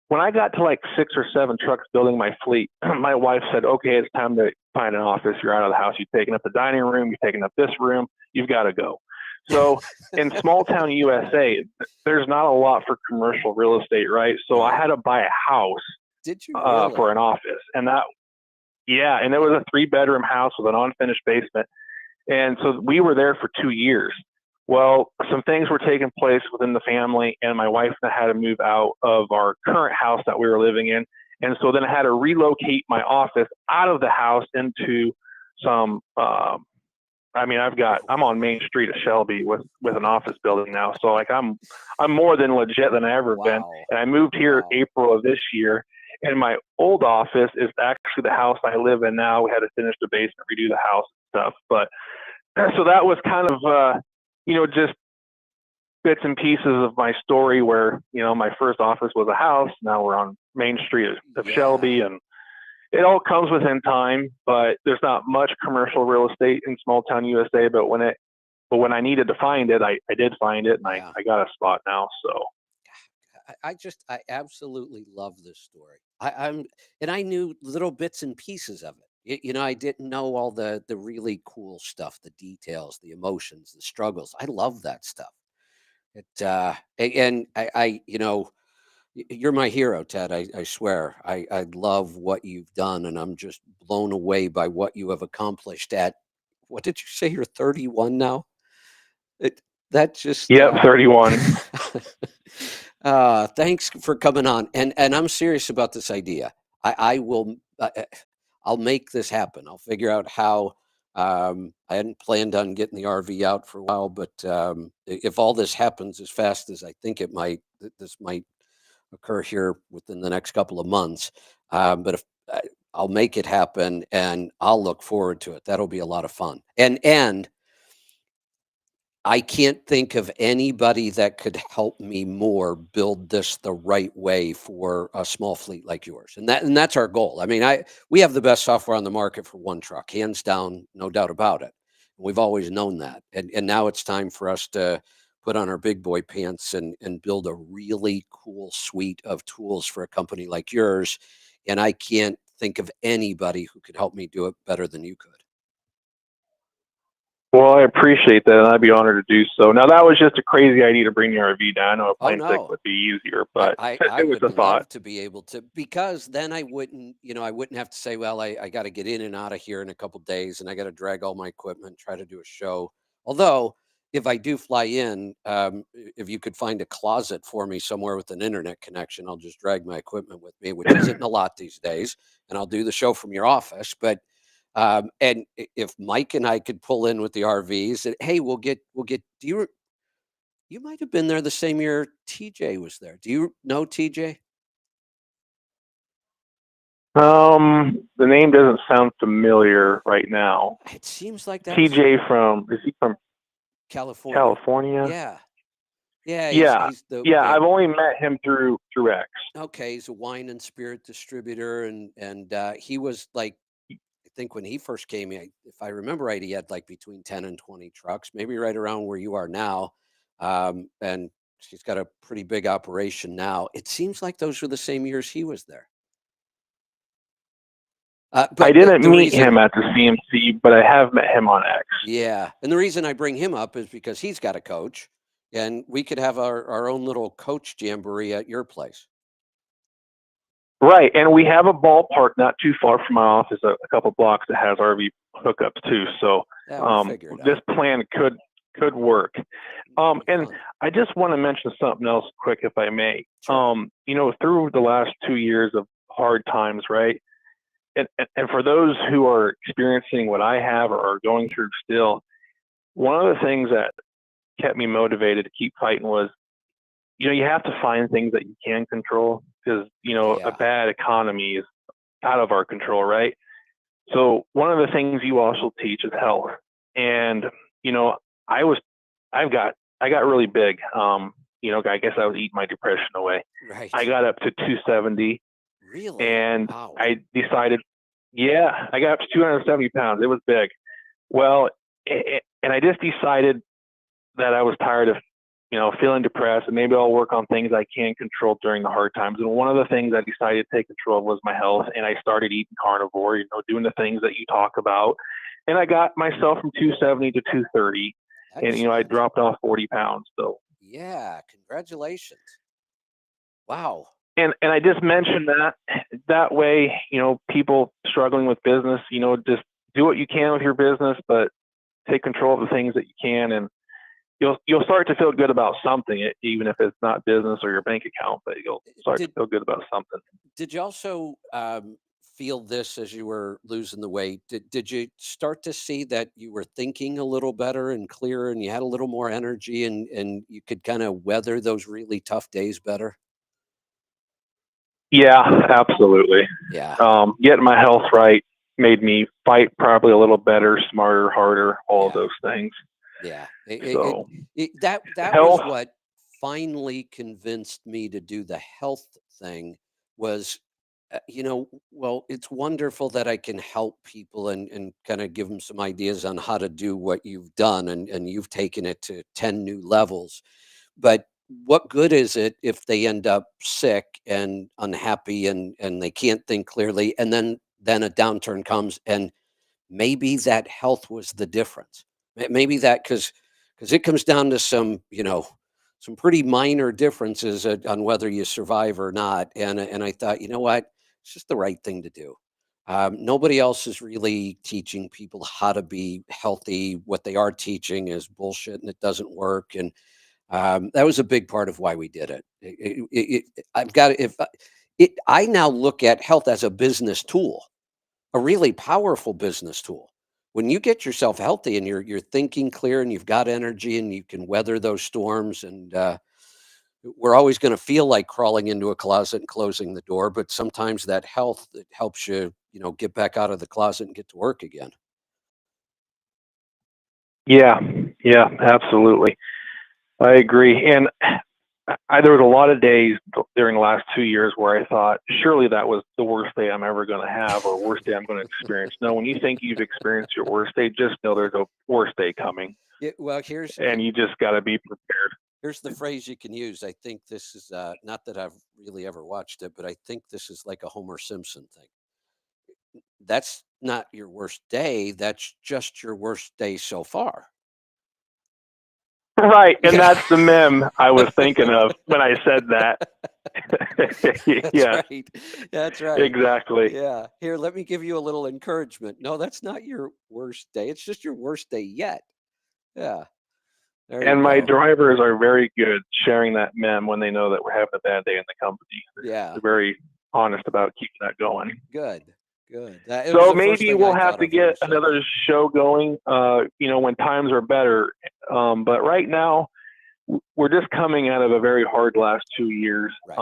when I got to 6 or 7 trucks building my fleet, my wife said, "Okay, it's time to find an office. You're out of the house. You've taken up the dining room. You've taken up this room. You've got to go." So in small town USA, there's not a lot for commercial real estate, right? So I had to buy a house. Did you really? For an office, and and it was a 3-bedroom house with an unfinished basement. And so we were there for 2 years. Well, some things were taking place within the family, and my wife had to move out of our current house that we were living in. And so then I had to relocate my office out of the house into some, I'm on Main Street of Shelby with an office building now. So I'm more than legit than I ever been. And I moved here April of this year. And my old office is actually the house I live in now. We had to finish the basement, redo the house and stuff. But so that was kind of, just bits and pieces of my story where, my first office was a house. Now we're on Main Street of Shelby, and it all comes within time, but there's not much commercial real estate in small town USA. But when I needed to find it, I did find it, and I got a spot now. So I absolutely love this story. I knew little bits and pieces of it. I didn't know all the really cool stuff, the details, the emotions, the struggles. I love that stuff. You're my hero, Ted. I swear. I love what you've done, and I'm just blown away by what you have accomplished at, what did you say, you're 31 now? That just... Yep, 31. Thanks for coming on. And I'm serious about this idea. I'll make this happen. I'll figure out how. I hadn't planned on getting the RV out for a while, but if all this happens as fast as I think it might, this might occur here within the next couple of months. But if I'll make it happen, and I'll look forward to it. That'll be a lot of fun. And I can't think of anybody that could help me more build this the right way for a small fleet like yours. And that's our goal. I mean, we have the best software on the market for one truck, hands down, no doubt about it. We've always known that. And now it's time for us to put on our big boy pants and build a really cool suite of tools for a company like yours. And I can't think of anybody who could help me do it better than you could. Well, I appreciate that, and I'd be honored to do so. Now, that was just a crazy idea to bring the RV down. I know a plane ticket no. would be easier, but I it was would a thought. love to be able to, because then I wouldn't, I wouldn't have to say, well, I got to get in and out of here in a couple days, and I got to drag all my equipment, try to do a show. Although, if I do fly in, if you could find a closet for me somewhere with an internet connection, I'll just drag my equipment with me, which isn't a lot these days, and I'll do the show from your office. But and if Mike and I could pull in with the RVs, and hey, we'll get. You might have been there the same year TJ was there. Do you know TJ? The name doesn't sound familiar right now. It seems like that was TJ is he from California. California? Yeah. Yeah. Yeah. He's the I've only met him through X. okay. He's a wine and spirit distributor, and he was like, I think when he first came, if I remember right, he had like between 10 and 20 trucks, maybe right around where you are now. And he's got a pretty big operation now. It seems like those were the same years he was there. But I didn't meet him at the CMC, but I have met him on X. Yeah. And the reason I bring him up is because he's got a coach, and we could have our own little coach jamboree at your place. Right. And we have a ballpark not too far from my office, a couple blocks that has RV hookups too. So this plan could work. And I just want to mention something else quick, if I may. Sure. Through the last 2 years of hard times, right? And for those who are experiencing what I have or are going through still, one of the things that kept me motivated to keep fighting was, you have to find things that you can control, because, a bad economy is out of our control, right? So one of the things you also teach is health. And, I got really big. I guess I was eating my depression away. Right. I got up to 270. Really? And wow. I decided, I got up to 270 pounds. It was big. Well, and I just decided that I was tired of, feeling depressed, and maybe I'll work on things I can control during the hard times. And one of the things I decided to take control of was my health. And I started eating carnivore, doing the things that you talk about. And I got myself from 270 to 230. Excellent. And, I dropped off 40 pounds. So, yeah, congratulations. Wow. And I just mentioned that way, people struggling with business, just do what you can with your business, but take control of the things that you can, and you'll start to feel good about something, even if it's not business or your bank account, but you'll start to feel good about something. Did you also feel this as you were losing the weight? Did you start to see that you were thinking a little better and clearer, and you had a little more energy, and you could kind of weather those really tough days better? Yeah, absolutely. Yeah. Getting my health right made me fight probably a little better, smarter, harder, all of those things. Yeah. That health, was what finally convinced me to do the health thing was, well, it's wonderful that I can help people and kind of give them some ideas on how to do what you've done, and you've taken it to 10 new levels. But what good is it if they end up sick and unhappy and they can't think clearly, and then a downturn comes, and maybe that health was the difference. Maybe that because it comes down to some some pretty minor differences on whether you survive or not. And I thought, you know what, it's just the right thing to do. Nobody else is really teaching people how to be healthy. What they are teaching is bullshit, and it doesn't work. And that was a big part of why we did it. I've got I now look at health as a business tool, a really powerful business tool. When you get yourself healthy and you're thinking clear and you've got energy and you can weather those storms, and we're always going to feel like crawling into a closet and closing the door, but sometimes that health that helps you, get back out of the closet and get to work again. Yeah, absolutely. I agree. And there was a lot of days during the last 2 years where I thought, surely that was the worst day I'm ever going to have, or worst day I'm going to experience. No, when you think you've experienced your worst day, just know there's a worst day coming. Well, and you just got to be prepared. Here's the phrase you can use. I think this is not that I've really ever watched it, but I think this is like a Homer Simpson thing. That's not your worst day. That's just your worst day so far. Right. And that's the meme I was thinking of when I said that. That's right. That's right. Exactly. Yeah. Here, let me give you a little encouragement. No, that's not your worst day. It's just your worst day yet. Yeah. And my drivers are very good sharing that meme when they know that we're having a bad day in the company. Yeah. They're very honest about keeping that going. Good. So maybe we'll have to get another show going, when times are better. But right now, we're just coming out of a very hard last 2 years. Right.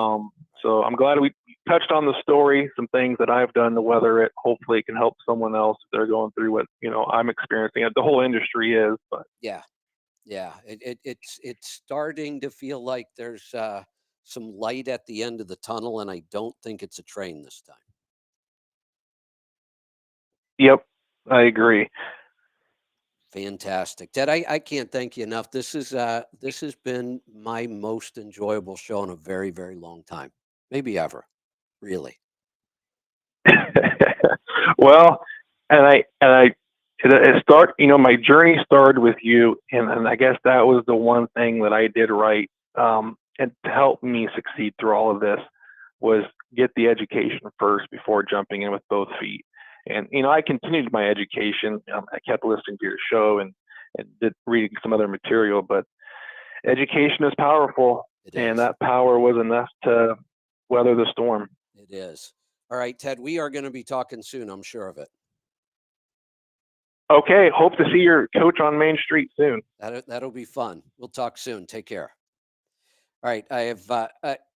So I'm glad we touched on the story, some things that I've done to weather it. Hopefully it can help someone else if they're going through what, I'm experiencing. The whole industry is, but yeah. It's starting to feel like there's some light at the end of the tunnel, and I don't think it's a train this time. Yep, I agree. Fantastic, Ted. I can't thank you enough. This has been my most enjoyable show in a very, very long time, maybe ever, really. Well, and my journey started with you, and I guess that was the one thing that I did right, and to help me succeed through all of this was get the education first before jumping in with both feet. And I continued my education. I kept listening to your show and did reading some other material, but education is powerful, and that power was enough to weather the storm. It is. All right, Ted, we are going to be talking soon. I'm sure of it. Okay. Hope to see your coach on Main Street soon. That'll be fun. We'll talk soon. Take care. All right. I have,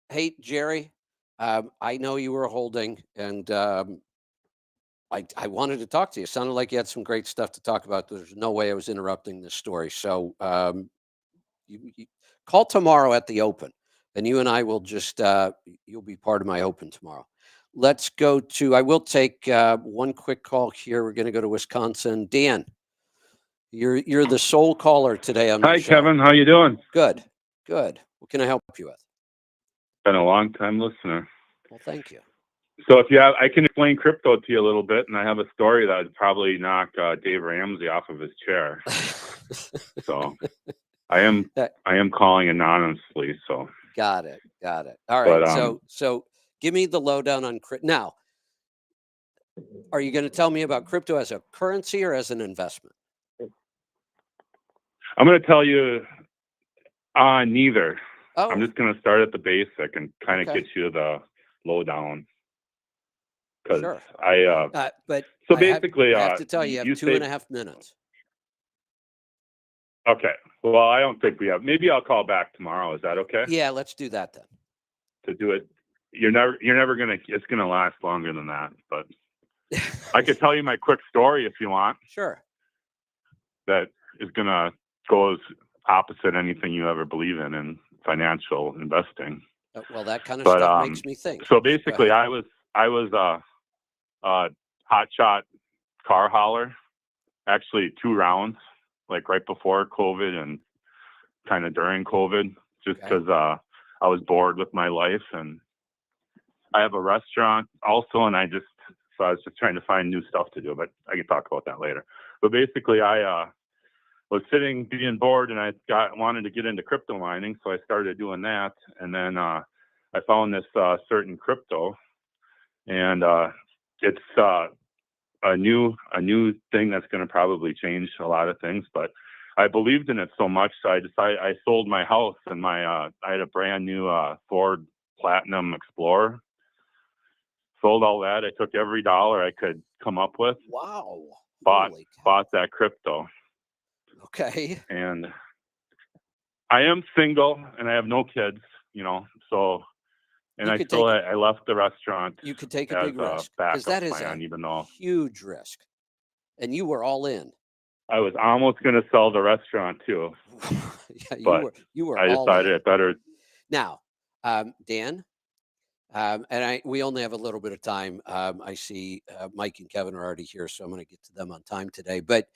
hey, Jerry, I know you were holding, and I wanted to talk to you. It sounded like you had some great stuff to talk about. There's no way I was interrupting this story. So you call tomorrow at the Open, and you and I will just, you'll be part of my Open tomorrow. Let's go to, I will take one quick call here. We're going to go to Wisconsin. Dan, you're the sole caller today on my show. Hi, Kevin. How you doing? Good. What can I help you with? Been a long time listener. Well, thank you. So if you have, I can explain crypto to you a little bit, and I have a story that would probably knock Dave Ramsey off of his chair. So I am calling anonymously. So got it. All right. But, so give me the lowdown on crypto. Now, are you going to tell me about crypto as a currency or as an investment? I'm going to tell you neither. Oh. I'm just going to start at the basic and kind of get you the lowdown. Sure. But so basically, I have to tell you, you have 2.5 minutes. Okay. Well, I don't think we have. Maybe I'll call back tomorrow. Is that okay? Yeah, let's do that then. To do it, you're never gonna. It's gonna last longer than that. But I could tell you my quick story if you want. Sure. That is gonna go as opposite anything you ever believe in financial investing. Well, that kind of stuff makes me think. So basically, I was a hotshot car hauler, actually 2 rounds, like right before COVID and kind of during COVID, just because I was bored with my life. And I have a restaurant also, and so I was just trying to find new stuff to do, but I can talk about that later. But basically, I was being bored, and I wanted to get into crypto mining, so I started doing that. And then I found this certain crypto, and it's a new thing that's going to probably change a lot of things. But I believed in it so much, so I sold my house and I had a brand new Ford Platinum Explorer. Sold all that. I took every dollar I could come up with. Wow. Bought that crypto. Okay. And I am single and I have no kids. So, and You I could still, take I left the restaurant you could take a as big a risk, because backup that is a plan, even though huge risk, and you were all in. I was almost going to sell the restaurant too, Yeah, but you were I all decided in. it better. Now, Dan, and we only have a little bit of time. I see Mike and Kevin are already here, so I'm going to get to them on time today. But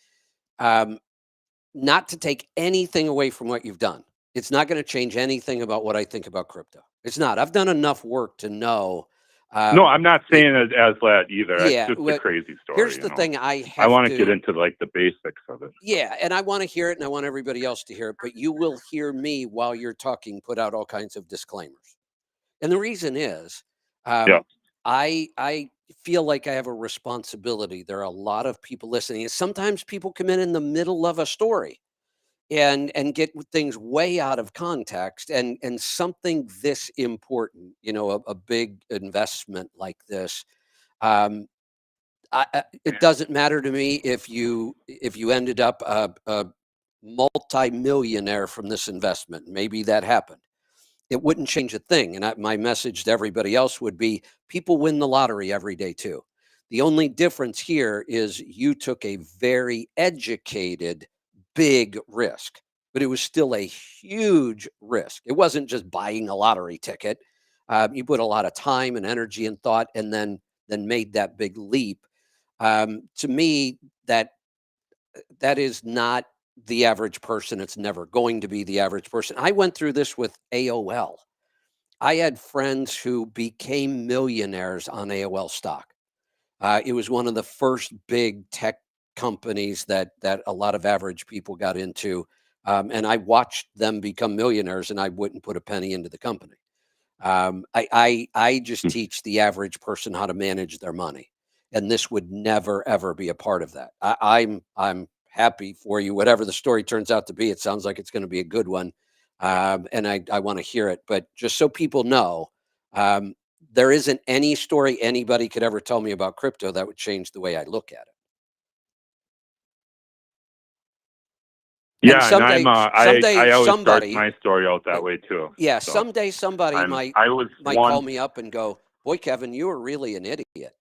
not to take anything away from what you've done. It's not going to change anything about what I think about crypto. It's not. I've done enough work to know. No, I'm not saying it as that either. Yeah, It's just a crazy story. Here's the thing: I want to to get into like the basics of it. Yeah, and I want to hear it, and I want everybody else to hear it. But you will hear me while you're talking put out all kinds of disclaimers, and the reason is, Yeah. I feel like I have a responsibility. There are a lot of people listening, and sometimes people come in the middle of a story and get things way out of context, and something this important, a big investment like this. It doesn't matter to me if you ended up a multi-millionaire from this investment. Maybe that happened. It wouldn't change a thing. And my message to everybody else would be: people win the lottery every day too. The only difference here is you took a very educated, big risk, but it was still a huge risk. It wasn't just buying a lottery ticket. You put a lot of time and energy and thought, and then made that big leap. To me, that is not the average person. It's never going to be the average person. I went through this with AOL. I had friends who became millionaires on AOL stock. It was one of the first big tech companies that a lot of average people got into, and I watched them become millionaires, and I wouldn't put a penny into the company. I just teach the average person how to manage their money, and this would never ever be a part of that. I'm happy for you, whatever the story turns out to be. It sounds like it's going to be a good one, and I want to hear it. But just so people know, there isn't any story anybody could ever tell me about crypto that would change the way I look at it. Yeah, And someday, I always start somebody, my story out that way too. yeah, So someday somebody might I was call me up and go, "Boy, Kevin, you were really an idiot.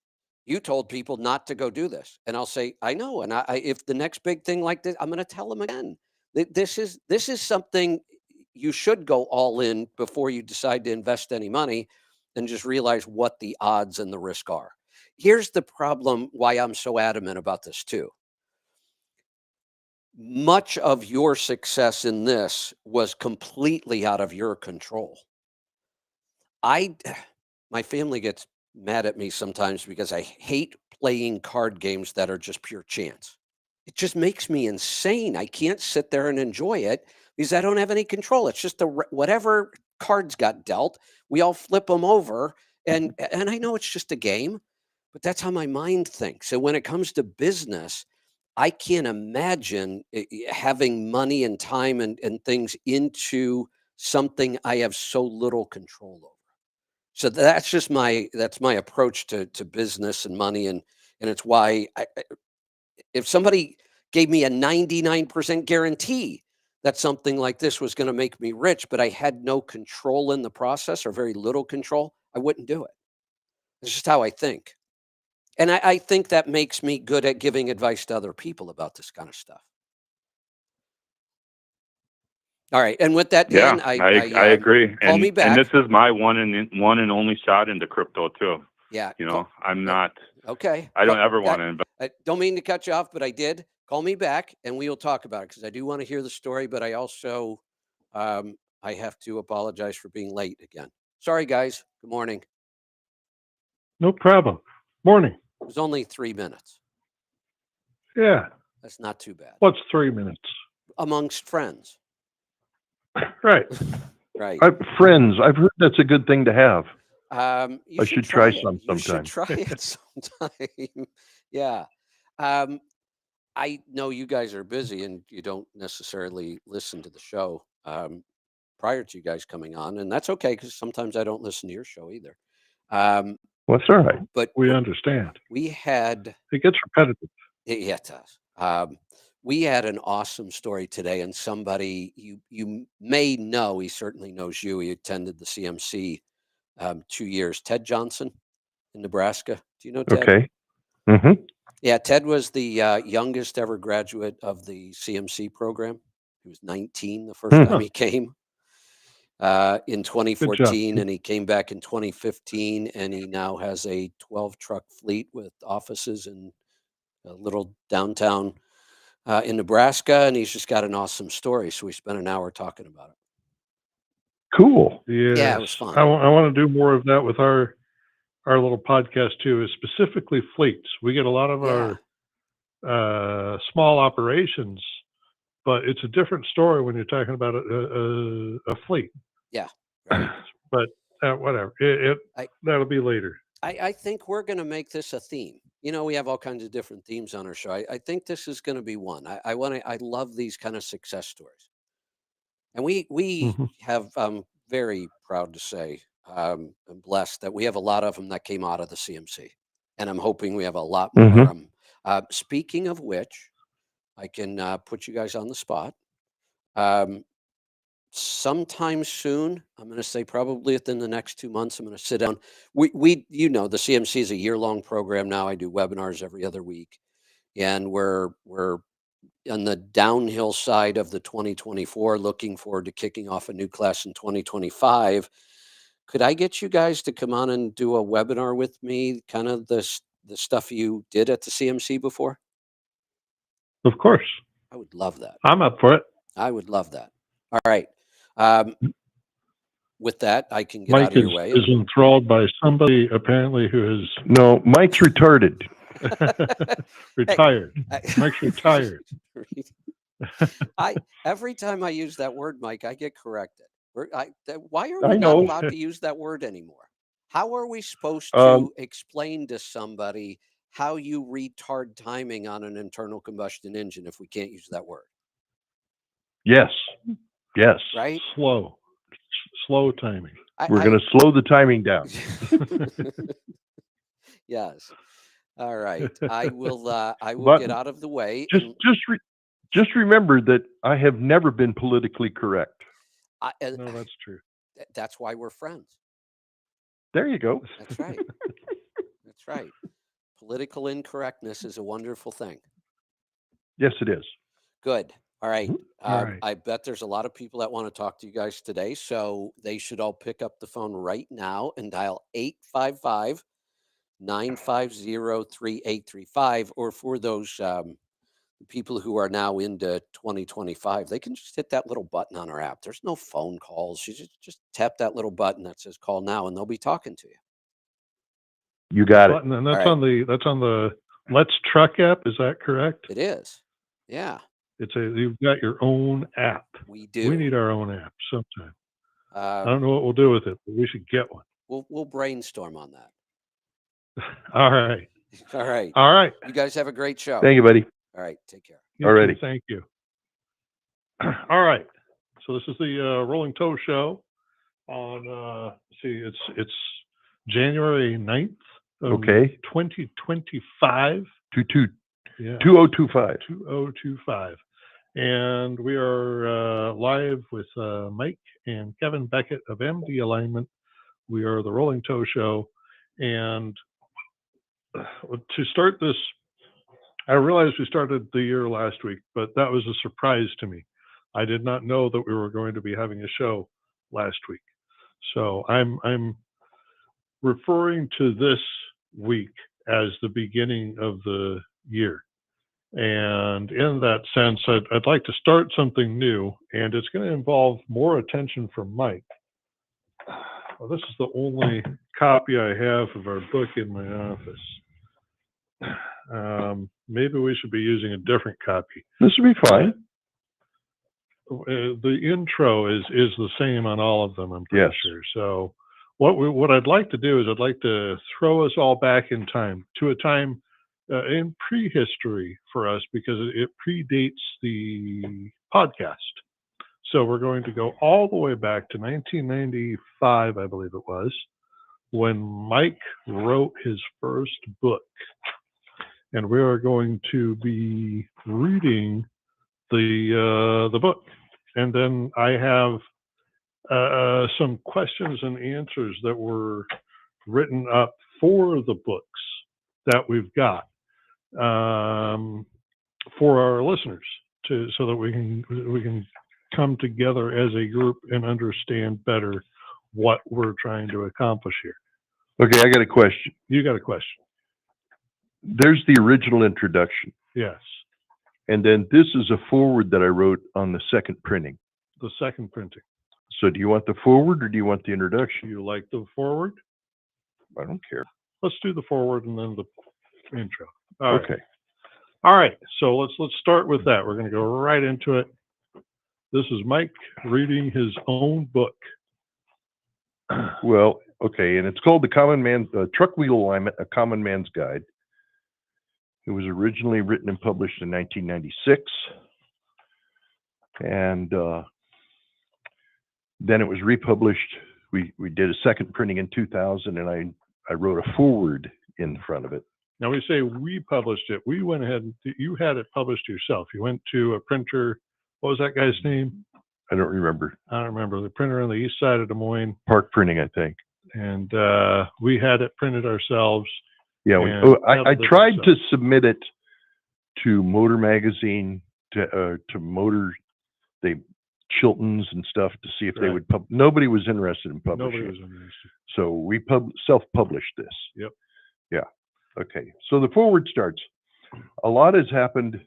You told people not to go do this." And I'll say, "I know." And if the next big thing like this, I'm going to tell them again. This is something you should go all in before you decide to invest any money, and just realize what the odds and the risk are. Here's the problem: why I'm so adamant about this too. Much of your success in this was completely out of your control. My family gets mad at me sometimes because I hate playing card games that are just pure chance. It just makes me insane. I can't sit there and enjoy it because I don't have any control. It's just whatever cards got dealt, we all flip them over, and I know it's just a game, but that's how my mind thinks. So when it comes to business, I can't imagine having money and time and things into something I have so little control over. So that's just that's my approach to business and money, and it's why if somebody gave me a 99% guarantee that something like this was going to make me rich, but I had no control in the process or very little control, I wouldn't do it. It's just how I think. And I think that makes me good at giving advice to other people about this kind of stuff. All right. And with that, Dan, I agree. Call me back. And this is my one and only shot into crypto too. Yeah. I'm not. Okay. I don't ever want to invest. I don't mean to cut you off, but I did. Call me back and we will talk about it, because I do want to hear the story, but I also I have to apologize for being late again. Sorry, guys. Good morning. No problem. Morning. It was only 3 minutes. Yeah. That's not too bad. What's 3 minutes? Amongst friends. Right. Right. Friends. I've heard that's a good thing to have. You I should try some You sometime. should try it sometime. Yeah. I know you guys are busy and you don't necessarily listen to the show prior to you guys coming on, and that's okay, because sometimes I don't listen to your show either. Well, that's all right. But we understand. We had It gets repetitive. Yeah, it does. we had an awesome story today, and somebody you may know, he certainly knows you. He attended the CMC 2 years. Ted Johnson in Nebraska. Do you know Ted? Okay. Mm-hmm. Yeah, Ted was the youngest ever graduate of the CMC program. He was 19 the first time he came in 2014, and he came back in 2015, and he now has a 12-truck fleet with offices in a little downtown in Nebraska, and he's just got an awesome story. So we spent an hour talking about it. Cool. Yeah, it was fun. I want to do more of that with our little podcast too, is specifically fleets. We get a lot of our small operations, but it's a different story when you're talking about a fleet. Yeah. Right. But whatever. That'll be later. I think we're going to make this a theme. You know, we have all kinds of different themes on our show. I think this is going to be one. I love these kind of success stories. And we have, I'm very proud to say, I'm blessed that we have a lot of them that came out of the CMC. And I'm hoping we have a lot more. Speaking of which, I can put you guys on the spot. Sometime soon, I'm going to say probably within the next 2 months, I'm going to sit down. You know, the CMC is a year-long program now. I do webinars every other week, and we're on the downhill side of the 2024, looking forward to kicking off a new class in 2025. Could I get you guys to come on and do a webinar with me, kind of the stuff you did at the CMC before? Of course. I would love that. I'm up for it. I would love that. All right. With that, I can get Mike out of your way. is enthralled by somebody apparently who is No, Mike's retarded. retired. Mike's retired. Every time I use that word, Mike, I get corrected. Why are I we not know. allowed to use that word anymore? How are we supposed to explain to somebody how you retard timing on an internal combustion engine if we can't use that word? Yes. Yes. Right? Slow timing. We're going to slow the timing down. Yes. All right. I will But get out of the way. Just remember that I have never been politically correct. No, that's true. That's why we're friends. There you go. That's right. That's right. Political incorrectness is a wonderful thing. Yes, it is. Good. All right. All right. I bet there's a lot of people that want to talk to you guys today, so they should all pick up the phone right now and dial 855-950-3835. Or for those people who are now into 2025, they can just hit that little button on our app. There's no phone calls. You just tap that little button that says "Call Now," and they'll be talking to you. You got it. And that's on the Let's Truck app. Is that correct? It is. Yeah. You've got your own app. We do. We need our own app sometime. I don't know what we'll do with it, but we should get one. We'll brainstorm on that. All right. All right. All right. You guys have a great show. Thank you, buddy. All right. Take care. Alrighty. Thank you. All right. So this is the Rolling Toe Show on, it's January 9th of 2025. 2025. 2025. And we are live with Mike and Kevin Beckett of MD Alignment. We are the Rolling Toe Show. And to start this, I realized we started the year last week, but that was a surprise to me. I did not know that we were going to be having a show last week. So I'm referring to this week as the beginning of the year. And in that sense, I'd like to start something new, and it's going to involve more attention from Mike. Well, this is the only copy I have of our book in my office. Maybe we should be using a different copy. This will be fine. The intro is the same on all of them, I'm pretty sure. So what I'd like to do is I'd like to throw us all back in time to a time in prehistory for us, because it predates the podcast. So we're going to go all the way back to 1995, I believe it was, when Mike wrote his first book. And we are going to be reading the book, and then I have some questions and answers that were written up for the books that we've got for our listeners, so that we can come together as a group and understand better what we're trying to accomplish here. Okay, I got a question. You got a question? There's the original introduction, Yes, and then this is a forward that I wrote on the second printing. the second printing. So do you want the forward or do you want the introduction? You like the forward? I don't care. Let's do the forward and then the intro. All right. Okay. All right. So let's start with that. We're going to go right into it. This is Mike reading his own book. Well, okay, and it's called The Common Man, Truck Wheel Alignment, A Common Man's Guide. It was originally written and published in 1996. And then it was republished. We did a second printing in 2000, and I wrote a forward in front of it. Now we say we published it. We went ahead and you had it published yourself. You went to a printer. What was that guy's name? I don't remember. I don't remember. The printer on the east side of Des Moines. Park Printing, I think. And we had it printed ourselves. Yeah, I tried to submit it to Motor Magazine, to Motor, Chilton's and stuff, to see if they would nobody was interested in publishing. Nobody was interested. So we self-published this. Yep. Yeah. Okay. So the forward starts. A lot has happened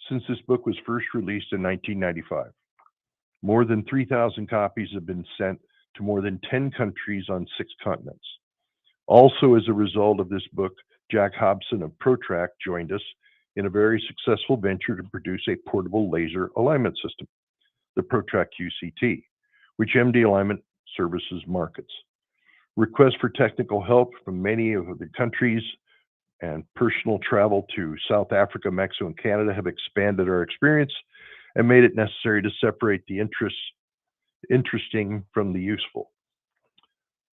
since this book was first released in 1995. More than 3,000 copies have been sent to more than 10 countries on 6 continents. Also, as a result of this book, Jack Hobson of ProTrack joined us in a very successful venture to produce a portable laser alignment system, the ProTrack QCT, which MD Alignment Services markets. Requests for technical help from many of the countries and personal travel to South Africa, Mexico, and Canada have expanded our experience and made it necessary to separate the interesting from the useful.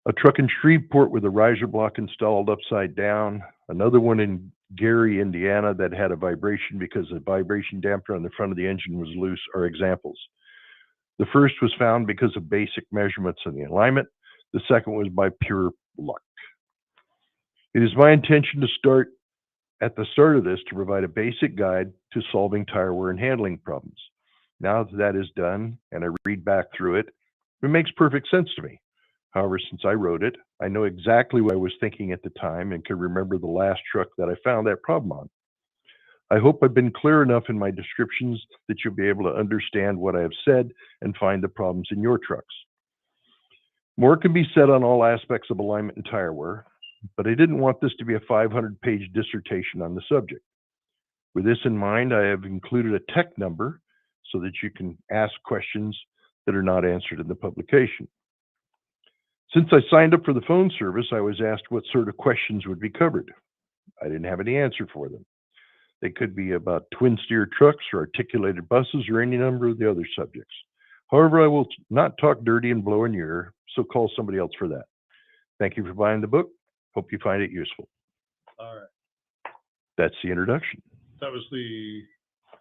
A truck in Shreveport with a riser block installed upside down, another one in Gary, Indiana that had a vibration because the vibration dampener on the front of the engine was loose are examples. The first was found because of basic measurements in the alignment. The second was by pure luck. It is my intention to start at the start of this to provide a basic guide to solving tire wear and handling problems. Now that is done and I read back through it, it makes perfect sense to me. However, since I wrote it, I know exactly what I was thinking at the time and can remember the last truck that I found that problem on. I hope I've been clear enough in my descriptions that you'll be able to understand what I have said and find the problems in your trucks. More can be said on all aspects of alignment and tire wear, but I didn't want this to be a 500-page dissertation on the subject. With this in mind, I have included a tech number so that you can ask questions that are not answered in the publication. Since I signed up for the phone service, I was asked what sort of questions would be covered. I didn't have any answer for them. They could be about twin-steer trucks or articulated buses or any number of the other subjects. However, I will not talk dirty and blow in your ear, so call somebody else for that. Thank you for buying the book. Hope you find it useful. All right. That's the introduction. That was the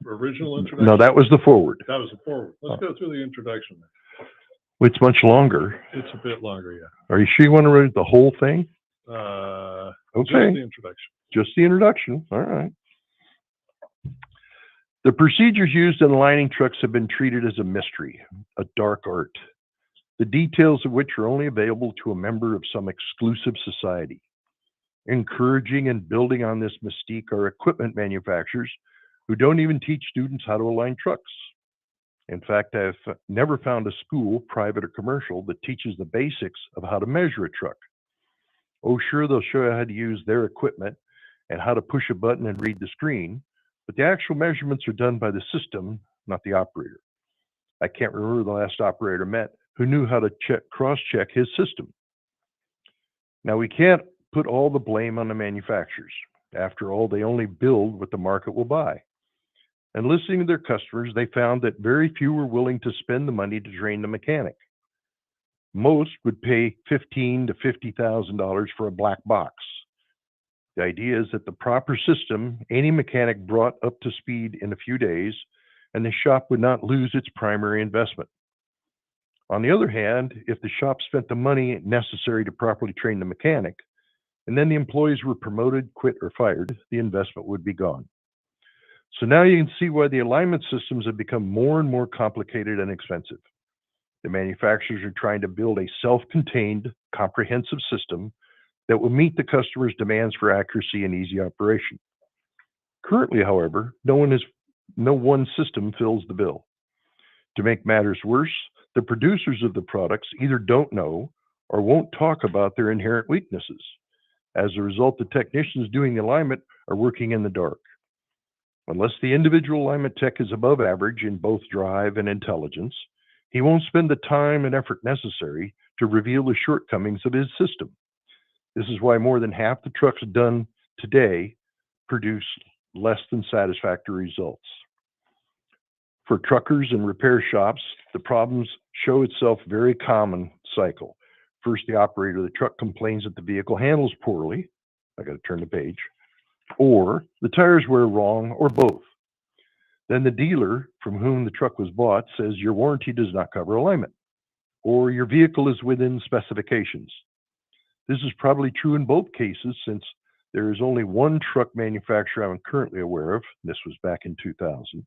original introduction? No, that was the forward. That was the forward. Let's go through the introduction then. It's much longer. It's a bit longer, yeah. Are you sure you want to read the whole thing? Just Okay. the introduction. Just the introduction. All right. The procedures used in aligning trucks have been treated as a mystery, a dark art, the details of which are only available to a member of some exclusive society. Encouraging and building on this mystique are equipment manufacturers who don't even teach students how to align trucks. In fact, I've never found a school, private or commercial, that teaches the basics of how to measure a truck. Oh, sure, they'll show you how to use their equipment and how to push a button and read the screen, but the actual measurements are done by the system, not the operator. I can't remember the last operator I met who knew how to cross-check his system. Now, we can't put all the blame on the manufacturers. After all, they only build what the market will buy. And listening to their customers, they found that very few were willing to spend the money to train the mechanic. Most would pay $15,000 to $50,000 for a black box. The idea is that the proper system, any mechanic brought up to speed in a few days, and the shop would not lose its primary investment. On the other hand, if the shop spent the money necessary to properly train the mechanic, and then the employees were promoted, quit, or fired, the investment would be gone. So now you can see why the alignment systems have become more and more complicated and expensive. The manufacturers are trying to build a self-contained, comprehensive system that will meet the customer's demands for accuracy and easy operation. Currently, however, no one system fills the bill. To make matters worse, the producers of the products either don't know or won't talk about their inherent weaknesses. As a result, the technicians doing the alignment are working in the dark. Unless the individual alignment tech is above average in both drive and intelligence, he won't spend the time and effort necessary to reveal the shortcomings of his system. This is why more than half the trucks done today produce less than satisfactory results. For truckers and repair shops, the problems show itself very common cycle. First, the operator of the truck complains that the vehicle handles poorly. I got to turn the page. Or the tires wear wrong, or both. Then the dealer from whom the truck was bought says your warranty does not cover alignment, or your vehicle is within specifications. This is probably true in both cases, since there is only one truck manufacturer I'm currently aware of, this was back in 2000,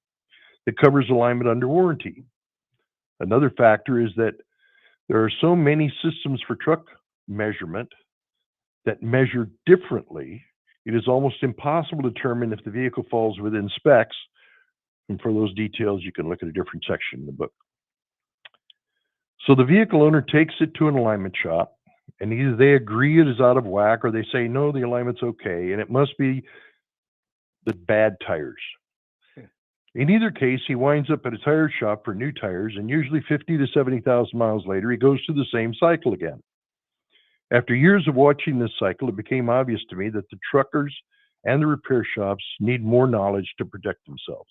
that covers alignment under warranty. Another factor is that there are so many systems for truck measurement that measure differently, it is almost impossible to determine if the vehicle falls within specs. And for those details, you can look at a different section in the book. So the vehicle owner takes it to an alignment shop, and either they agree it is out of whack, or they say, no, the alignment's okay, and it must be the bad tires. In either case, he winds up at a tire shop for new tires, and usually 50 to 70,000 miles later, he goes through the same cycle again. After years of watching this cycle, it became obvious to me that the truckers and the repair shops need more knowledge to protect themselves.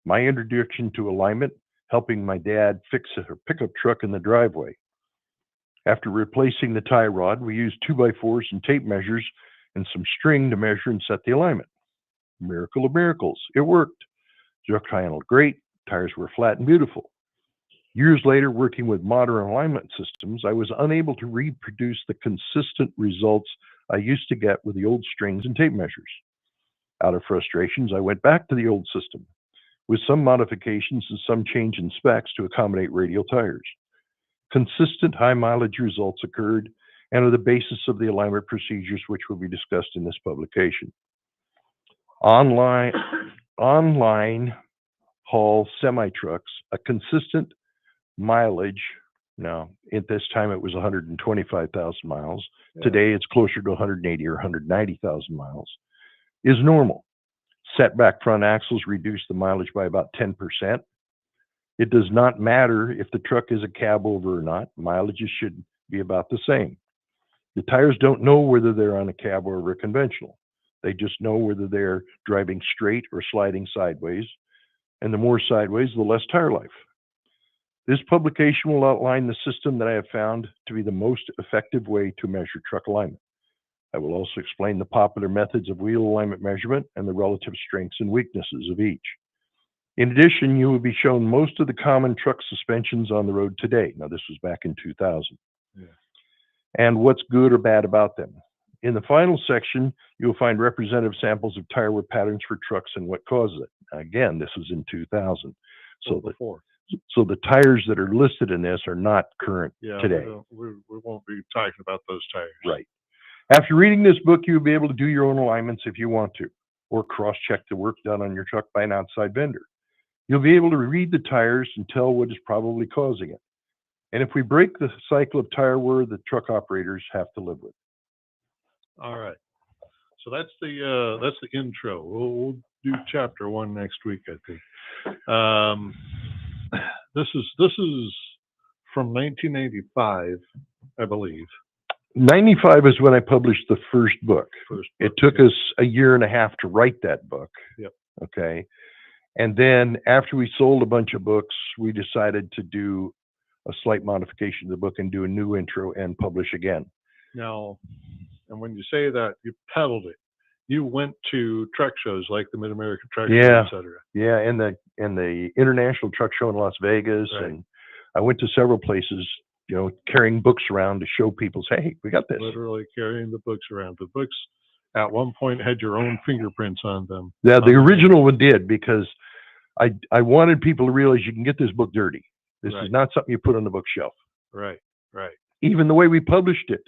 My introduction to alignment, helping my dad fix a pickup truck in the driveway. After replacing the tie rod, we used 2x4s and tape measures and some string to measure and set the alignment. Miracle of miracles, it worked. Truck handled great, tires were flat and beautiful. Years later, working with modern alignment systems, I was unable to reproduce the consistent results I used to get with the old strings and tape measures. Out of frustrations, I went back to the old system, with some modifications and some change in specs to accommodate radial tires. Consistent high mileage results occurred and are the basis of the alignment procedures which will be discussed in this publication. Online haul semi-trucks, a consistent mileage, now at this time it was 125,000 miles, today it's closer to 180 or 190,000 miles, is normal. Setback front axles reduce the mileage by about 10%. It does not matter if the truck is a cab over or not, mileages should be about the same. The tires don't know whether they're on a cab or over a conventional. They just know whether they're driving straight or sliding sideways, and the more sideways, the less tire life. This publication will outline the system that I have found to be the most effective way to measure truck alignment. I will also explain the popular methods of wheel alignment measurement and the relative strengths and weaknesses of each. In addition, you will be shown most of the common truck suspensions on the road today. Now, this was back in 2000. And what's good or bad about them. In the final section, you'll find representative samples of tire wear patterns for trucks and what causes it. Again, this was in 2000. So the tires that are listed in this are not current today. We won't be talking about those tires. Right. After reading this book, you'll be able to do your own alignments if you want to, or cross-check the work done on your truck by an outside vendor. You'll be able to read the tires and tell what is probably causing it. And if we break the cycle of tire wear, the truck operators have to live with. All right. So that's the intro. We'll do chapter 1 next week, I think. This is from 1985, I believe. 95 is when I published the first book. It took us a year and a half to write that book. Yep. Okay. And then after we sold a bunch of books, we decided to do a slight modification to the book and do a new intro and publish again. Now, and when you say that, you peddled it. you went to truck shows like the Mid-American Truck Yeah. Show, etc. Yeah, and the International Truck Show in Las Vegas, Right. and I went to several places, carrying books around to show people, say, hey, we got this. Literally carrying the books around. The books at one point had your own fingerprints on them. Yeah, on the the original one did, because I wanted people to realize you can get this book dirty. This Right. is not something you put on the bookshelf. Right, right, Even the way we published it,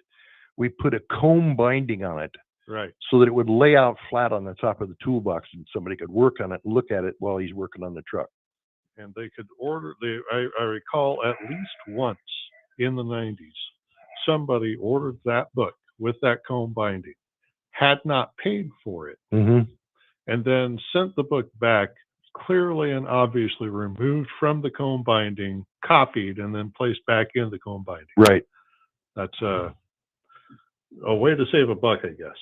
we put a comb binding on it right. so that it would lay out flat on the top of the toolbox and somebody could work on it and look at it while he's working on the truck. And they could order, I recall at least once in the 90s, somebody ordered that book with that comb binding, had not paid for it, Mm-hmm. and then sent the book back clearly and obviously removed from the comb binding, copied, and then placed back in the comb binding. Right. That's a way to save a buck, I guess.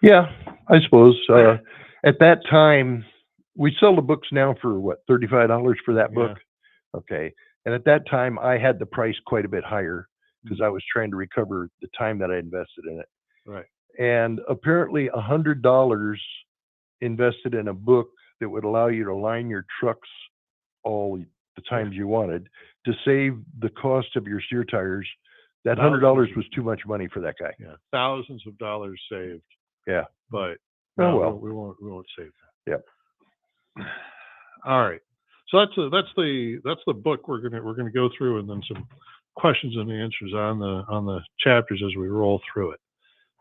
Yeah, I suppose. At that time, we sell the books now for what, $35 for that book? Okay. And at that time, I had the price quite a bit higher because I was trying to recover the time that I invested in it. Right. And apparently $100 invested in a book that would allow you to line your trucks all the times you wanted to save the cost of your steer tires. That $100 was too much money for that guy. Yeah, thousands of dollars saved. Yeah. But Oh, no, well. we won't save that. Yep. All right. So that's the book we're gonna go through, and then some questions and answers on the chapters as we roll through it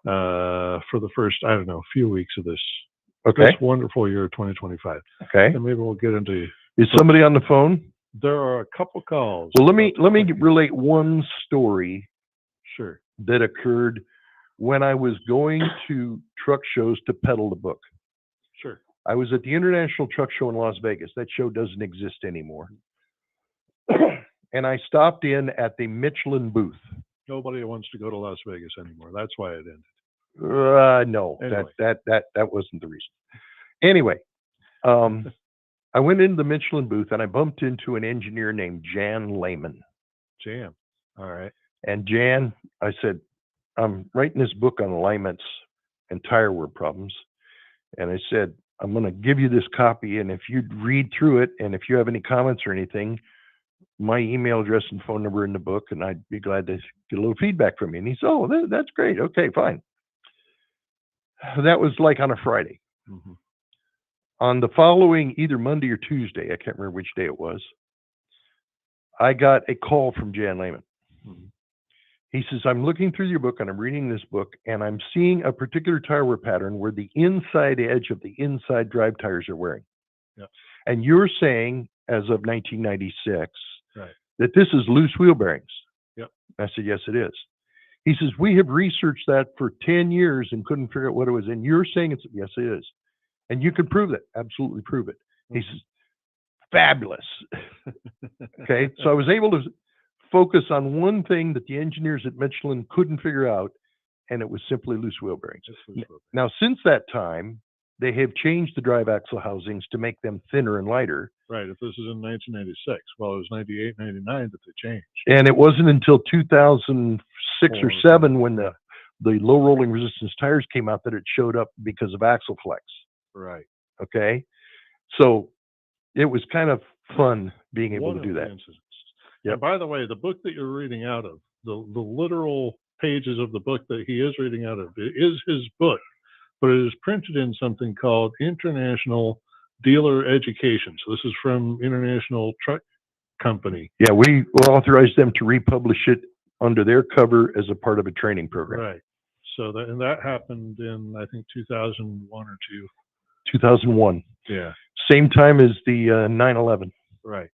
for the first, I don't know, few weeks of this wonderful year of 2025. Okay. And maybe we'll get into. Is somebody on the phone? There are a couple calls. Well, let me relate one story Sure. that occurred when I was going to truck shows to peddle the book. Sure. I was at the International Truck Show in Las Vegas. That show doesn't exist anymore. And I stopped in at the Michelin booth. Nobody wants to go to Las Vegas anymore. That's why it ended. No, Anyway. that wasn't the reason. Anyway, I went into the Michelin booth and I bumped into an engineer named Jan Lehman. Jam. All right. And Jan, I said, I'm writing this book on alignments and tire wear problems. And I said, I'm going to give you this copy. And if you'd read through it, and if you have any comments or anything, my email address and phone number in the book, and I'd be glad to get a little feedback from you. And he said, oh, that's great. Okay, fine. That was like on a Friday. Mm-hmm. On the following, either Monday or Tuesday, I can't remember which day it was, I got a call from Jan Lehman. Mm-hmm. He says, I'm looking through your book and I'm reading this book and I'm seeing a particular tire wear pattern where the inside edge of the inside drive tires are wearing. Yep. And you're saying, as of 1996, right, that this is loose wheel bearings. Yep. I said, yes, it is. He says, we have researched that for 10 years and couldn't figure out what it was. And you're saying it's, yes, it is. And you can prove it. Absolutely prove it. Mm-hmm. He says, fabulous. Okay. So I was able to focus on one thing that the engineers at Michelin couldn't figure out, and it was simply loose wheel bearings. Now, since that time, they have changed the drive axle housings to make them thinner and lighter. Right. If this is in 1996, well, it was 98, 99 that they changed. And it wasn't until 2006 or 7 when the low rolling resistance tires came out that it showed up because of axle flex. Right. Okay. So it was kind of fun being able to do that. Yep. And by the way, the book that you're reading out of, the literal pages of the book that he is reading out of, it is his book, but it is printed in something called International Dealer Education. So this is from International Truck Company. Yeah, we authorized them to republish it under their cover as a part of a training program. Right. So that happened in, I think, 2001 or 2. 2001. Yeah. Same time as the 9/11. Right.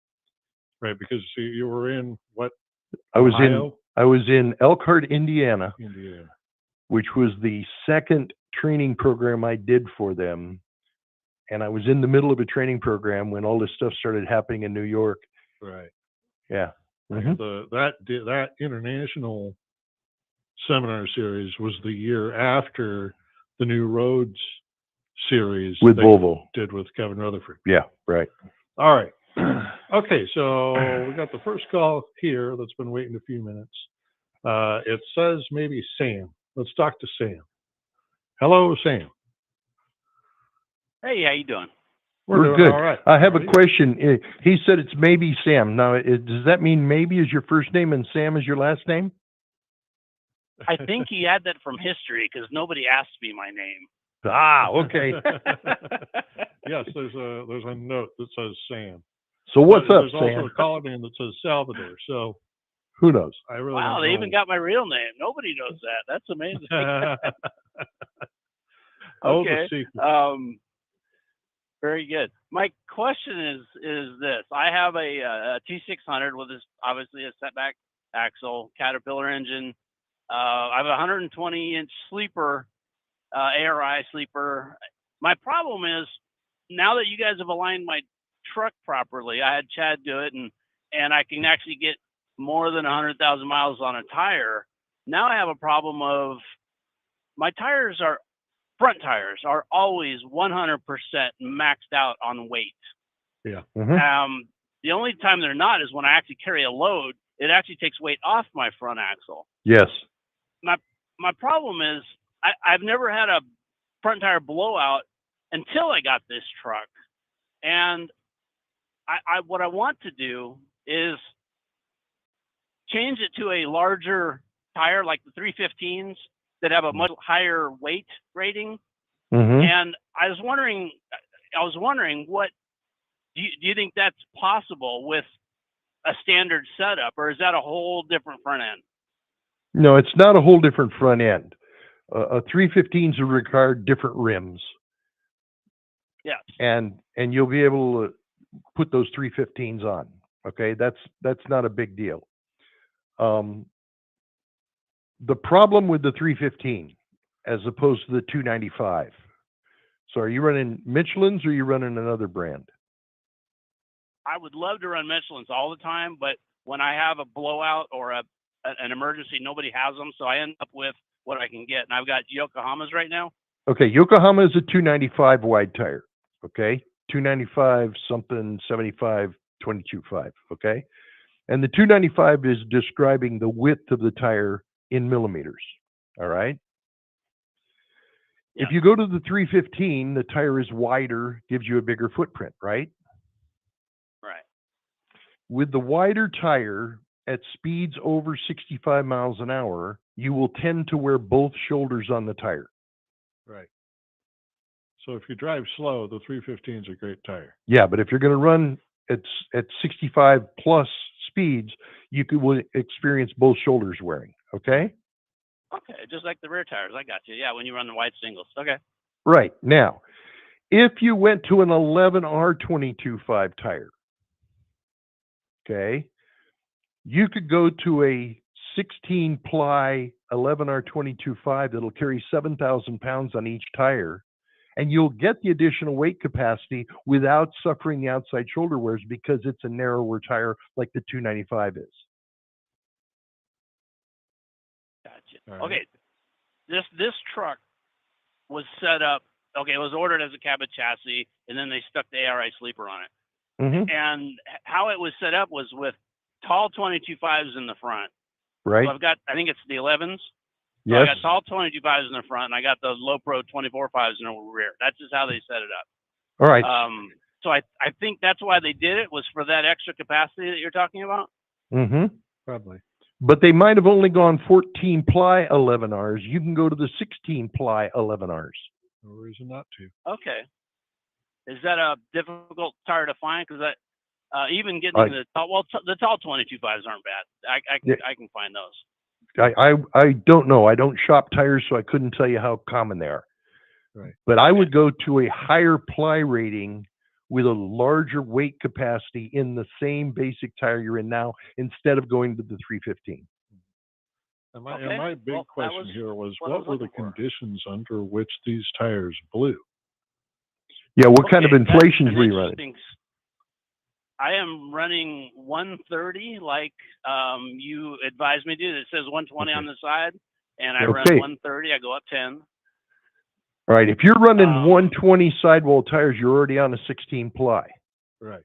Right, because you were in what? I was Ohio? in Elkhart, Indiana, Indiana, which was the second training program I did for them. And I was in the middle of a training program when all this stuff started happening in New York. Right. Yeah. Mm-hmm. That international seminar series was the year after the new roads series with Volvo did with Kevin Rutherford. Yeah, right. All right. Okay, so we got the first call here that's been waiting a few minutes. It says maybe Sam. Let's talk to Sam. Hello, Sam. Hey, how you doing? We're doing good. all right. I have How a are you? question. He said it's maybe Sam. Now, does that mean maybe is your first name and Sam is your last name? I think he had that from history because nobody asked me my name. Ah, okay. Yes, there's a note that says Sam. So what's But up, there's Sam? also a caller name that says Salvador. So Who knows? I really Wow, don't they know. even got my real name. Nobody knows that. That's amazing. Hold the Okay. secret. Very good. My question is this: I have a T600 with this obviously a setback axle, Caterpillar engine. I have a 120-inch sleeper, ARI sleeper. My problem is now that you guys have aligned my truck properly, I had Chad do it, and I can actually get more than 100,000 miles on a tire. Now I have a problem of my front tires are always 100% maxed out on weight. Yeah. Mhm. The only time they're not is when I actually carry a load. It actually takes weight off my front axle. Yes. My problem is I've never had a front tire blowout until I got this truck. And what I want to do is change it to a larger tire like the 315s that have a much higher weight rating. Mhm. And I was wondering what do you think that's possible with a standard setup, or is that a whole different front end? No, it's not a whole different front end. A 315s will require different rims, Yes. and you'll be able to put those 315s on. Okay, that's not a big deal. The problem with the 315 as opposed to the 295. So are you running Michelin's or are you running another brand? I would love to run Michelin's all the time, but when I have a blowout or an emergency, nobody has them, so I end up with what I can get. And I've got Yokohama's right now. Okay, Yokohama is a 295 wide tire. Okay, 295 something 75 22.5. Okay, and the 295 is describing the width of the tire in millimeters. All right. Yeah. If you go to the 315, the tire is wider, gives you a bigger footprint, right? Right. With the wider tire at speeds over 65 miles an hour, you will tend to wear both shoulders on the tire. Right. So if you drive slow, the 315 is a great tire. Yeah, but if you're going to run at 65 plus speeds, you will experience both shoulders wearing. Okay. Okay, just like the rear tires. I got you. Yeah, when you run the wide singles. Okay. Right. Now, if you went to an 11R22.5 tire, okay, you could go to a 16-ply 11R22.5 that'll carry 7,000 pounds on each tire, and you'll get the additional weight capacity without suffering the outside shoulder wears because it's a narrower tire like the 295 is. Gotcha. All right. Okay, this truck was set up. Okay, it was ordered as a cabin chassis, and then they stuck the ARI sleeper on it. Mm-hmm. And how it was set up was with tall 22.5s in the front. Right. So I've got, I think it's the 11s. So Yes. I got tall 22.5s in the front, and I got the low pro 24.5s in the rear. That's just how they set it up. All right. So I think that's why they did it, was for that extra capacity that you're talking about. Mm-hmm. Probably. But they might have only gone 14-ply 11Rs. You can go to the 16-ply 11Rs. No reason not to. Okay. Is that a difficult tire to find? Because even getting the tall 22.5s aren't bad. I can find those. I don't know. I don't shop tires, so I couldn't tell you how common they are. Right. But I would go to a higher ply rating with a larger weight capacity in the same basic tire you're in now instead of going to the 315. And my big question here was, what were the looking for. conditions under which these tires blew? Yeah, what kind of Okay, inflations that's were an you running? interesting I am running 130 like you advised me to. It says 120 on the side, and I run 130. I go up 10. All right, if you're running 120 sidewall tires, you're already on a 16-ply. Right.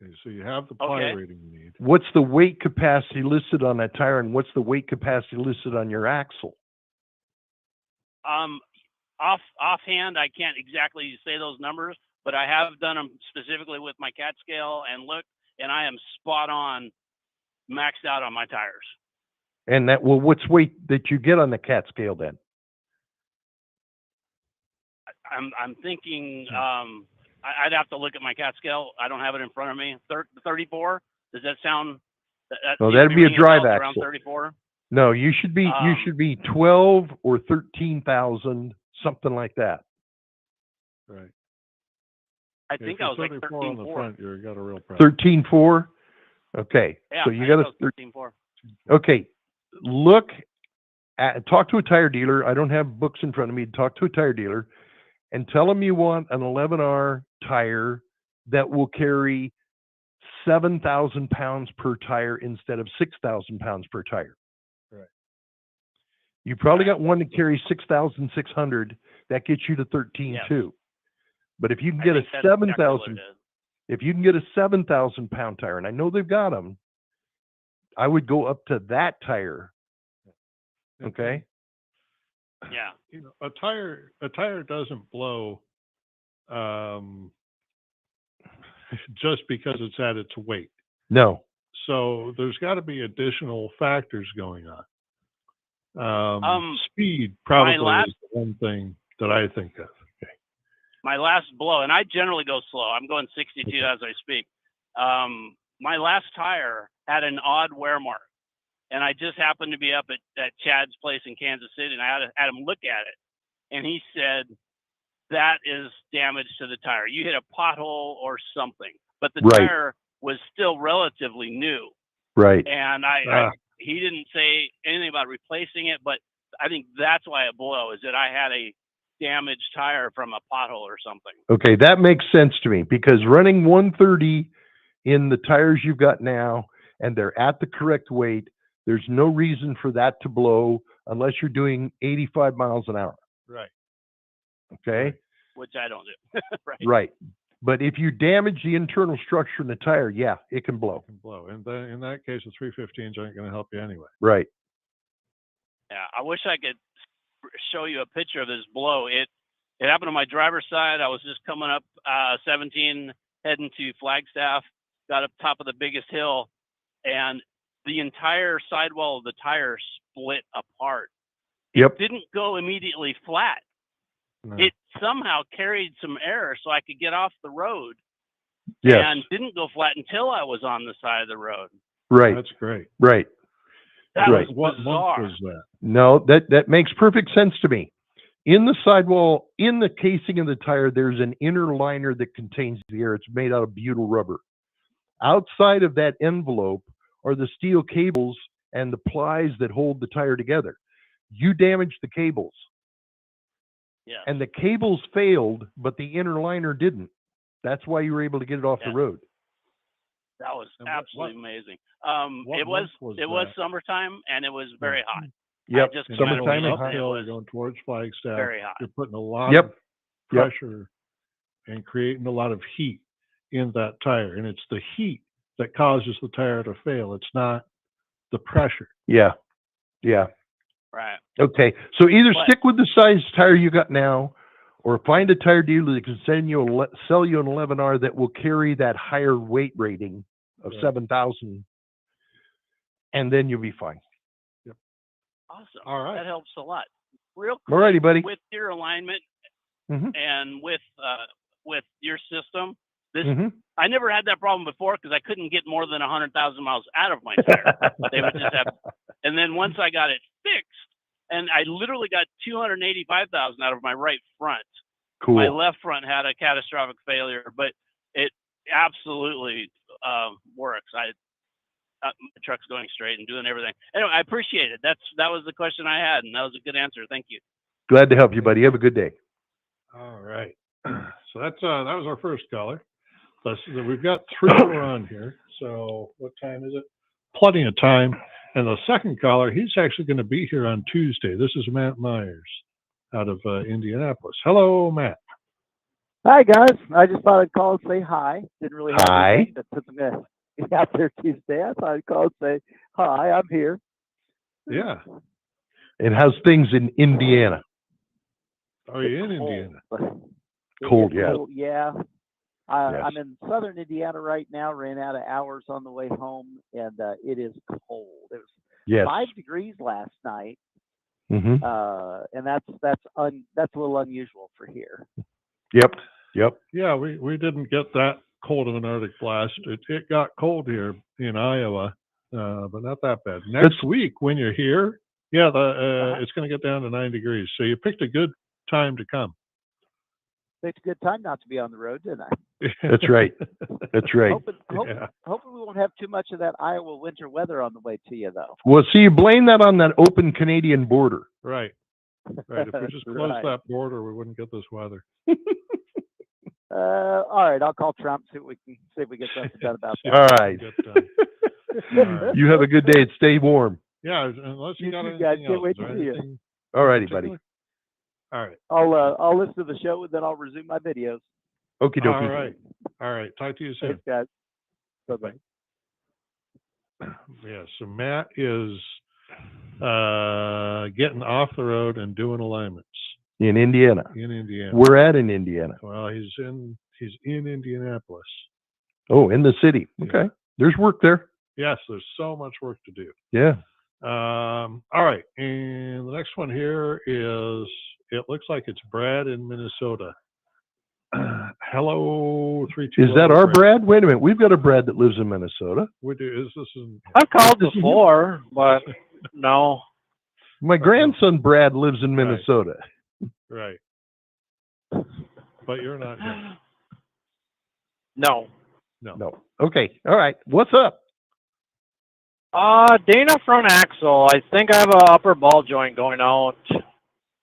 Okay, so you have the ply rating you need. What's the weight capacity listed on that tire, and what's the weight capacity listed on your axle? offhand, I can't exactly say those numbers, but I have done them specifically with my cat scale and look, and I am spot on, maxed out on my tires. And that, well, what's weight that you get on the cat scale then? I'm thinking I'd have to look at my cat scale. I don't have it in front of me. 34. Does that sound? No, that'd be a drive around axle. 34. No, you should be 12 or 13,000, something like that. Right. I think I was like 34 on the 13.4. front. You got a real problem. 13.4. Okay. Yeah, So you I got think a I was 13.4. Okay. Talk to a tire dealer. I don't have books in front of me. Talk to a tire dealer and tell them you want an 11R tire that will carry 7,000 pounds per tire instead of 6,000 pounds per tire. Right. You probably got one that carries 6,600. That gets you to 13 Yes. too. But if you can I get a think that's exactly 7,000, what it is. if you can get a 7,000 pound tire, and I know they've got them, I would go up to that tire. Okay. Yeah. You know, a tire doesn't blow just because it's at its weight. No. So there's got to be additional factors going on. Speed probably is the one thing that I think of. Okay. My last blow, and I generally go slow. I'm going 62 as I speak. My last tire had an odd wear mark, and I just happened to be up at Chad's place in Kansas City, and I had him look at it, and he said, "That is damage to the tire. You hit a pothole or something." But the Right. tire was still relatively new, Right. and he didn't say anything about replacing it. But I think that's why it blew, is that I had a damaged tire from a pothole or something. Okay, that makes sense to me because running 130 in the tires you've got now and they're at the correct weight, there's no reason for that to blow unless you're doing 85 miles an hour. Right. Okay? Which I don't do. Right. Right. But if you damage the internal structure in the tire, yeah, it can blow. It can blow. And then in that case, the 315s aren't going to help you anyway. Right. Yeah, I wish I could show you a picture of this blow. It happened on my driver's side. I was just coming up 17, heading to Flagstaff, got up top of the biggest hill, and the entire sidewall of the tire split apart. Yep. It didn't go immediately flat. No. It somehow carried some air so I could get off the road. Yes. And didn't go flat until I was on the side of the road. Right. That's great. Right. That Right. was What bizarre. month was that? No, that makes perfect sense to me. In the sidewall, in the casing of the tire, there's an inner liner that contains the air. It's made out of butyl rubber. Outside of that envelope are the steel cables and the plies that hold the tire together. You damaged the cables. Yeah. And the cables failed, but the inner liner didn't. That's why you were able to get it off the road. That was And absolutely amazing. what It was month was it was that? summertime and it was very hot. Yep. I just And kind of Summertime going and feel hot. it uphill, was you're going towards Flagstaff. very hot. You're putting a lot Yep. of pressure and creating a lot of heat in that tire. And it's the heat that causes the tire to fail. It's not the pressure. Yeah. Yeah. Right. Okay. So either But- stick with the size tire you got now or find a tire dealer that can sell you an 11R that will carry that higher weight rating of Right. 7,000, and then you'll be fine. Awesome. All right. That helps a lot. Real quick, All righty, buddy. with your alignment Mhm. and with your system, this Mhm. I never had that problem before because I couldn't get more than 100,000 miles out of my tire. They would just have, and then once I got it fixed, and I literally got 285,000 out of my right front. Cool. My left front had a catastrophic failure, but it absolutely works. My truck's going straight and doing everything. Anyway, I appreciate it. That was the question I had, and that was a good answer. Thank you. Glad to help you, buddy. Have a good day. All right. So that was our first caller. We've got 3 more on here. So what time is it? Plenty of time. And the second caller, he's actually going to be here on Tuesday. This is Matt Myers out of Indianapolis. Hello, Matt. Hi, guys. I just thought I'd call and say hi. Didn't really have Hi. anything that took me to be out there Tuesday. I thought I'd call and say hi. I'm here. Yeah. And how's things in Indiana? Are you in It's Indiana? It Cold, is yeah. cold, yeah. Yes. I'm in southern Indiana right now. Ran out of hours on the way home, and it is cold. It was Yes. 5 degrees last night, Mm-hmm. and that's a little unusual for here. Yep. Yep. Yeah, we didn't get that cold of an Arctic blast. It got cold here in Iowa, but not that bad. Next week when you're here, yeah, it's going to get down to 9 degrees. So you picked a good time to come. It's a good time not to be on the road, didn't I? That's right. That's right. Hoping we won't have too much of that Iowa winter weather on the way to you, though. Well, see, you blame that on that open Canadian border. Right. Right. If we just closed Right. that border, we wouldn't get this weather. All right, I'll call Trump, see if we get something done about that. All right. All right. You have a good day and stay warm. Yeah, unless you got too, anything guys. else. Can't wait Is there to see you. anything All righty, particular? buddy. All right. I'll listen to the show and then I'll resume my videos. Okie dokie. All right. All right. Talk to you soon. Thanks, guys. Bye-bye. Yeah, so Matt is getting off the road and doing alignments In Indiana. in Indiana. We're at in Indiana. Well, he's in Indianapolis. Oh, in the city. Yeah. Okay. There's work there. Yes, there's so much work to do. Yeah. All right, and the next one here is, it looks like it's Brad in Minnesota. Hello, 32. Is that our Brad? Wait a minute. We've got a Brad that lives in Minnesota. We do. Is this in? I've called before, but no. My grandson Brad lives in Minnesota. Right. But you're not him. No. No. Okay. All right. What's up? Dana front axle. I think I have a upper ball joint going out.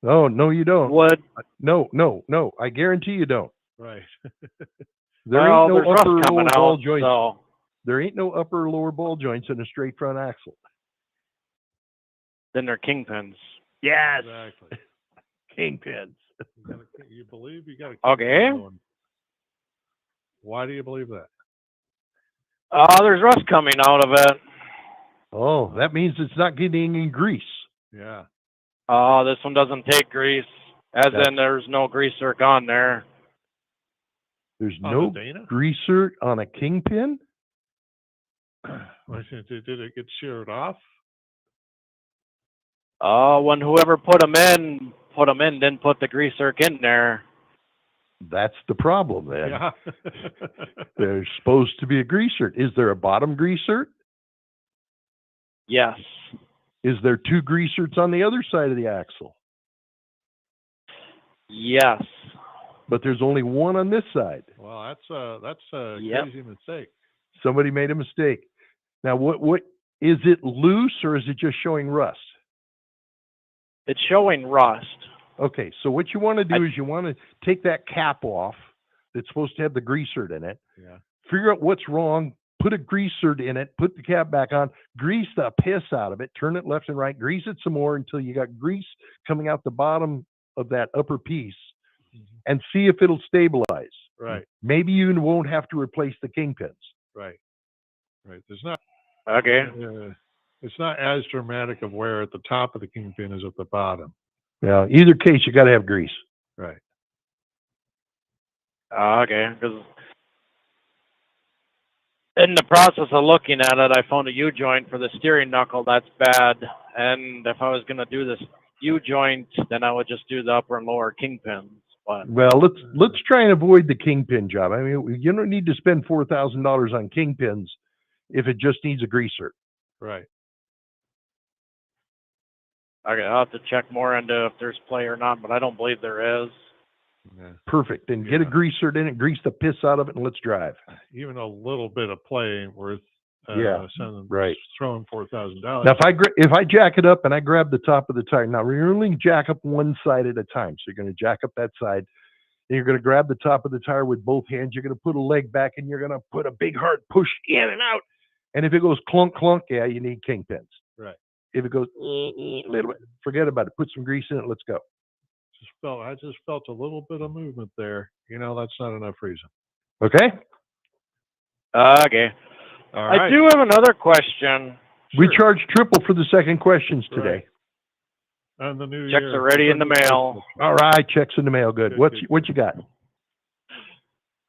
Oh, no, you don't. Would No. I guarantee you don't. Right. There well, ain't there's no rust upper or coming lower ball out, joints. so There ain't no upper or lower ball joints in a straight front axle. then they're kingpins. Yes. Exactly. Kingpins. You believe you got to keep Okay. going. Why do you believe that? There's rust coming out of it. Oh, that means it's not getting any grease. Yeah. This one doesn't take grease, as in there's no greaser on there. There's On no the Dana? greaser on a kingpin? Did it get sheared off? When whoever put them in, didn't put the greaser in there. That's the problem then. Yeah. There's supposed to be a greaser. Is there a bottom greaser? Yes. Is there two greasers on the other side of the axle? Yes. But there's only one on this side. Well, that's a Yep. crazy mistake. Somebody made a mistake. Now, what is it loose or is it just showing rust? It's showing rust. Okay, so what you want to do is you want to take that cap off that's supposed to have the greaser in it. Yeah. Figure out what's wrong, put a greaser in it, put the cap back on, grease the piss out of it, turn it left and right, grease it some more until you got grease coming out the bottom of that upper piece, and see if it'll stabilize. Right. Maybe you won't have to replace the kingpins. Right. There's not. Okay. It's not as dramatic of wear at the top of the kingpin as at the bottom. Yeah, either case, you got to have grease. Right. Okay. Because in the process of looking at it, I found a U-joint for the steering knuckle. That's bad. And if I was going to do this U-joint, then I would just do the upper and lower kingpins. But Well, let's try and avoid the kingpin job. I mean, you don't need to spend $4,000 on kingpins if it just needs a greaser. Right. okay, I'll have to check more into if there's play or not, but I don't believe there is. Yeah. Perfect. And get a Yeah. greaser in it, grease the piss out of it, and let's drive. Even a little bit of play ain't worth right. throwing $4,000. Now, if I jack it up and I grab the top of the tire, now we're only jack up one side at a time. So you're going to jack up that side. And you're going to grab the top of the tire with both hands. You're going to put a leg back and you're going to put a big hard push in and out. And if it goes clunk, clunk, yeah, you need kingpins. Right. If it goes a little bit, forget about it. Put some grease in it. Let's go. I just felt a little bit of movement there. That's not enough reason. Okay. Okay. All right. I do have another question. We charge triple for the second questions today. Right. On the new Checks year. are ready in the mail. All right, checks in the mail. Good. Good, good, What you got?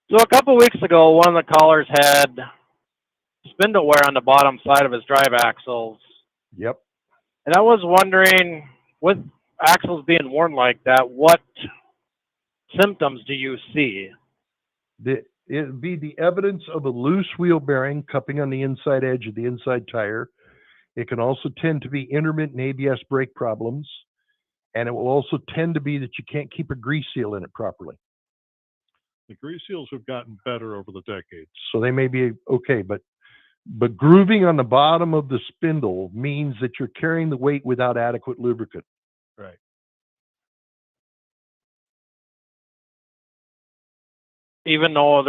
So a couple weeks ago, one of the callers had spindle wear on the bottom side of his drive axles. Yep. And I was wondering, with axles being worn like that, what symptoms do you see? It'd be the evidence of a loose wheel bearing cupping on the inside edge of the inside tire. It can also tend to be intermittent ABS brake problems, and it will also tend to be that you can't keep a grease seal in it properly. The grease seals have gotten better over the decades. So they may be okay, but grooving on the bottom of the spindle means that you're carrying the weight without adequate lubricant. Right. Even though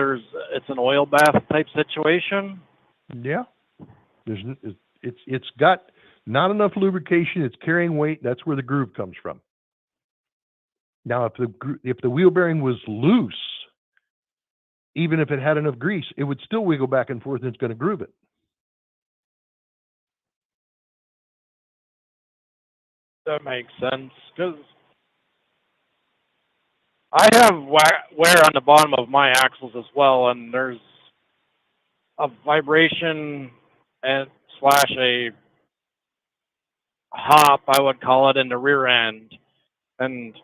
it's an oil bath type situation? Yeah. It's got not enough lubrication. It's carrying weight. That's where the groove comes from. Now, if the wheel bearing was loose, even if it had enough grease, it would still wiggle back and forth, and it's going to groove it. That makes sense. Because I have wear on the bottom of my axles as well, and there's a vibration and slash a hop, I would call it, in the rear end. And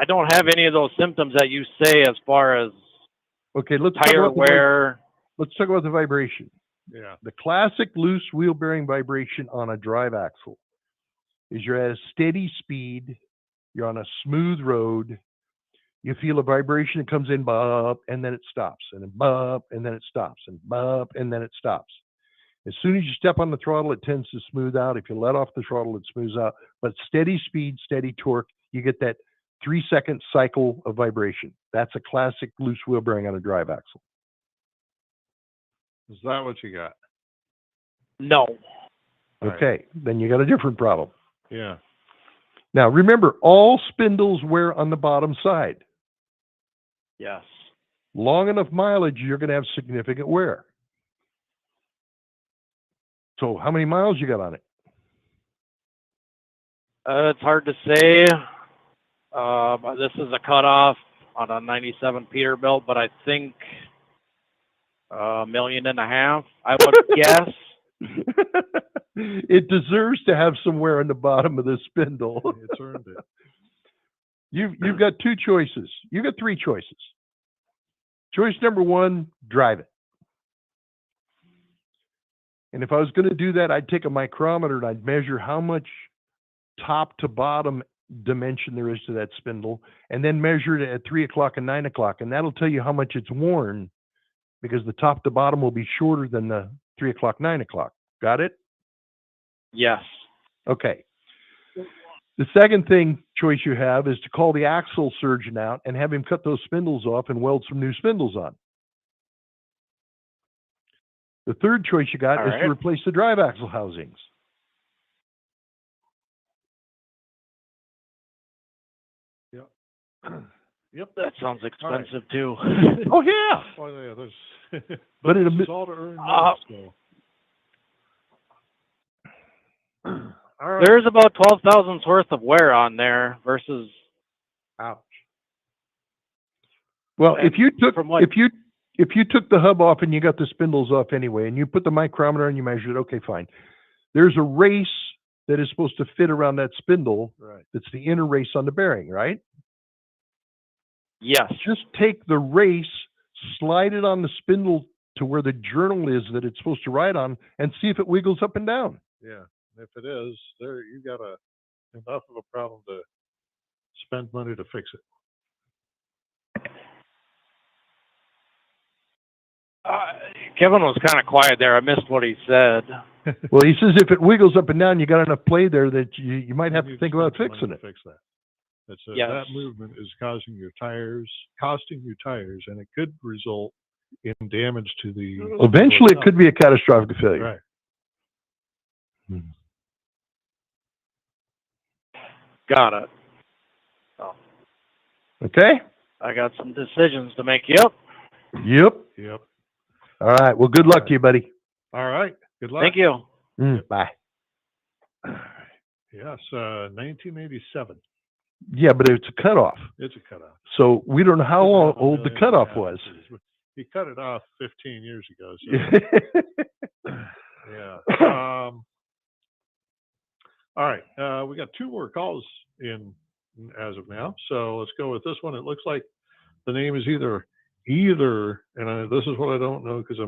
I don't have any of those symptoms that you say as far as Okay, let's tire wear. Let's talk about the vibration. Yeah. The classic loose wheel bearing vibration on a drive axle is you're at a steady speed, you're on a smooth road, you feel a vibration that comes in, bop, and then it stops, and then bop, and then it stops, and bop, and then it stops. As soon as you step on the throttle, it tends to smooth out. If you let off the throttle, it smooths out. But steady speed, steady torque, you get that 3-second cycle of vibration. That's a classic loose wheel bearing on a drive axle. Is that what you got? No. Okay, then you got a different problem. Yeah. Now, remember, all spindles wear on the bottom side. Yes. Long enough mileage, you're going to have significant wear. So how many miles you got on it? It's hard to say. This is a cutoff on a 97 Peterbilt, but I think 1.5 million, I would guess. It deserves to have some wear on the bottom of the spindle. It's earned it. You've got two choices. You've got three choices. Choice number one, drive it. And if I was going to do that, I'd take a micrometer and I'd measure how much top to bottom dimension there is to that spindle, and then measure it at 3 o'clock and 9 o'clock. And that'll tell you how much it's worn, because the top to bottom will be shorter than the 3 o'clock, 9 o'clock. Got it? Yes. Okay. The second choice you have is to call the axle surgeon out and have him cut those spindles off and weld some new spindles on. The third choice you got is to replace the drive axle housings. Yep. Yep, that sounds expensive too. Oh yeah. Oh yeah, there's But this it is all to earn money, so. All right. There's about 12,000's worth of wear on there versus. Ouch. Well, if you took from what- if you took the hub off and you got the spindles off anyway, and you put the micrometer and you measured it, okay, fine. There's a race that is supposed to fit around that spindle. Right. That's the inner race on the bearing, right? Yes. Just take the race, slide it on the spindle to where the journal is that it's supposed to ride on, and see if it wiggles up and down. Yeah. If it is, there you got enough of a problem to spend money to fix it. Kevin was kind of quiet there. I missed what he said. Well, he says if it wiggles up and down, you got enough play there that you might have to need think spend about some money fixing to it. Fix that. Yes. That movement is costing you tires, and it could result in damage to the. Eventually, it could be a catastrophic failure. Right. Got it. Oh, Okay? I got some decisions to make. Yep. Yep. All right. Well, good luck to you, buddy. All right. Good luck. Thank you. Bye. Yes, 1987. Yeah, but it's a cutoff. It's a cutoff. So we don't know how long old the 1.5 cutoff million was. passages. He cut it off 15 years ago. So yeah. All right. We got 2 more calls in as of now. So let's go with this one. It looks like the name is either, and this is what I don't know because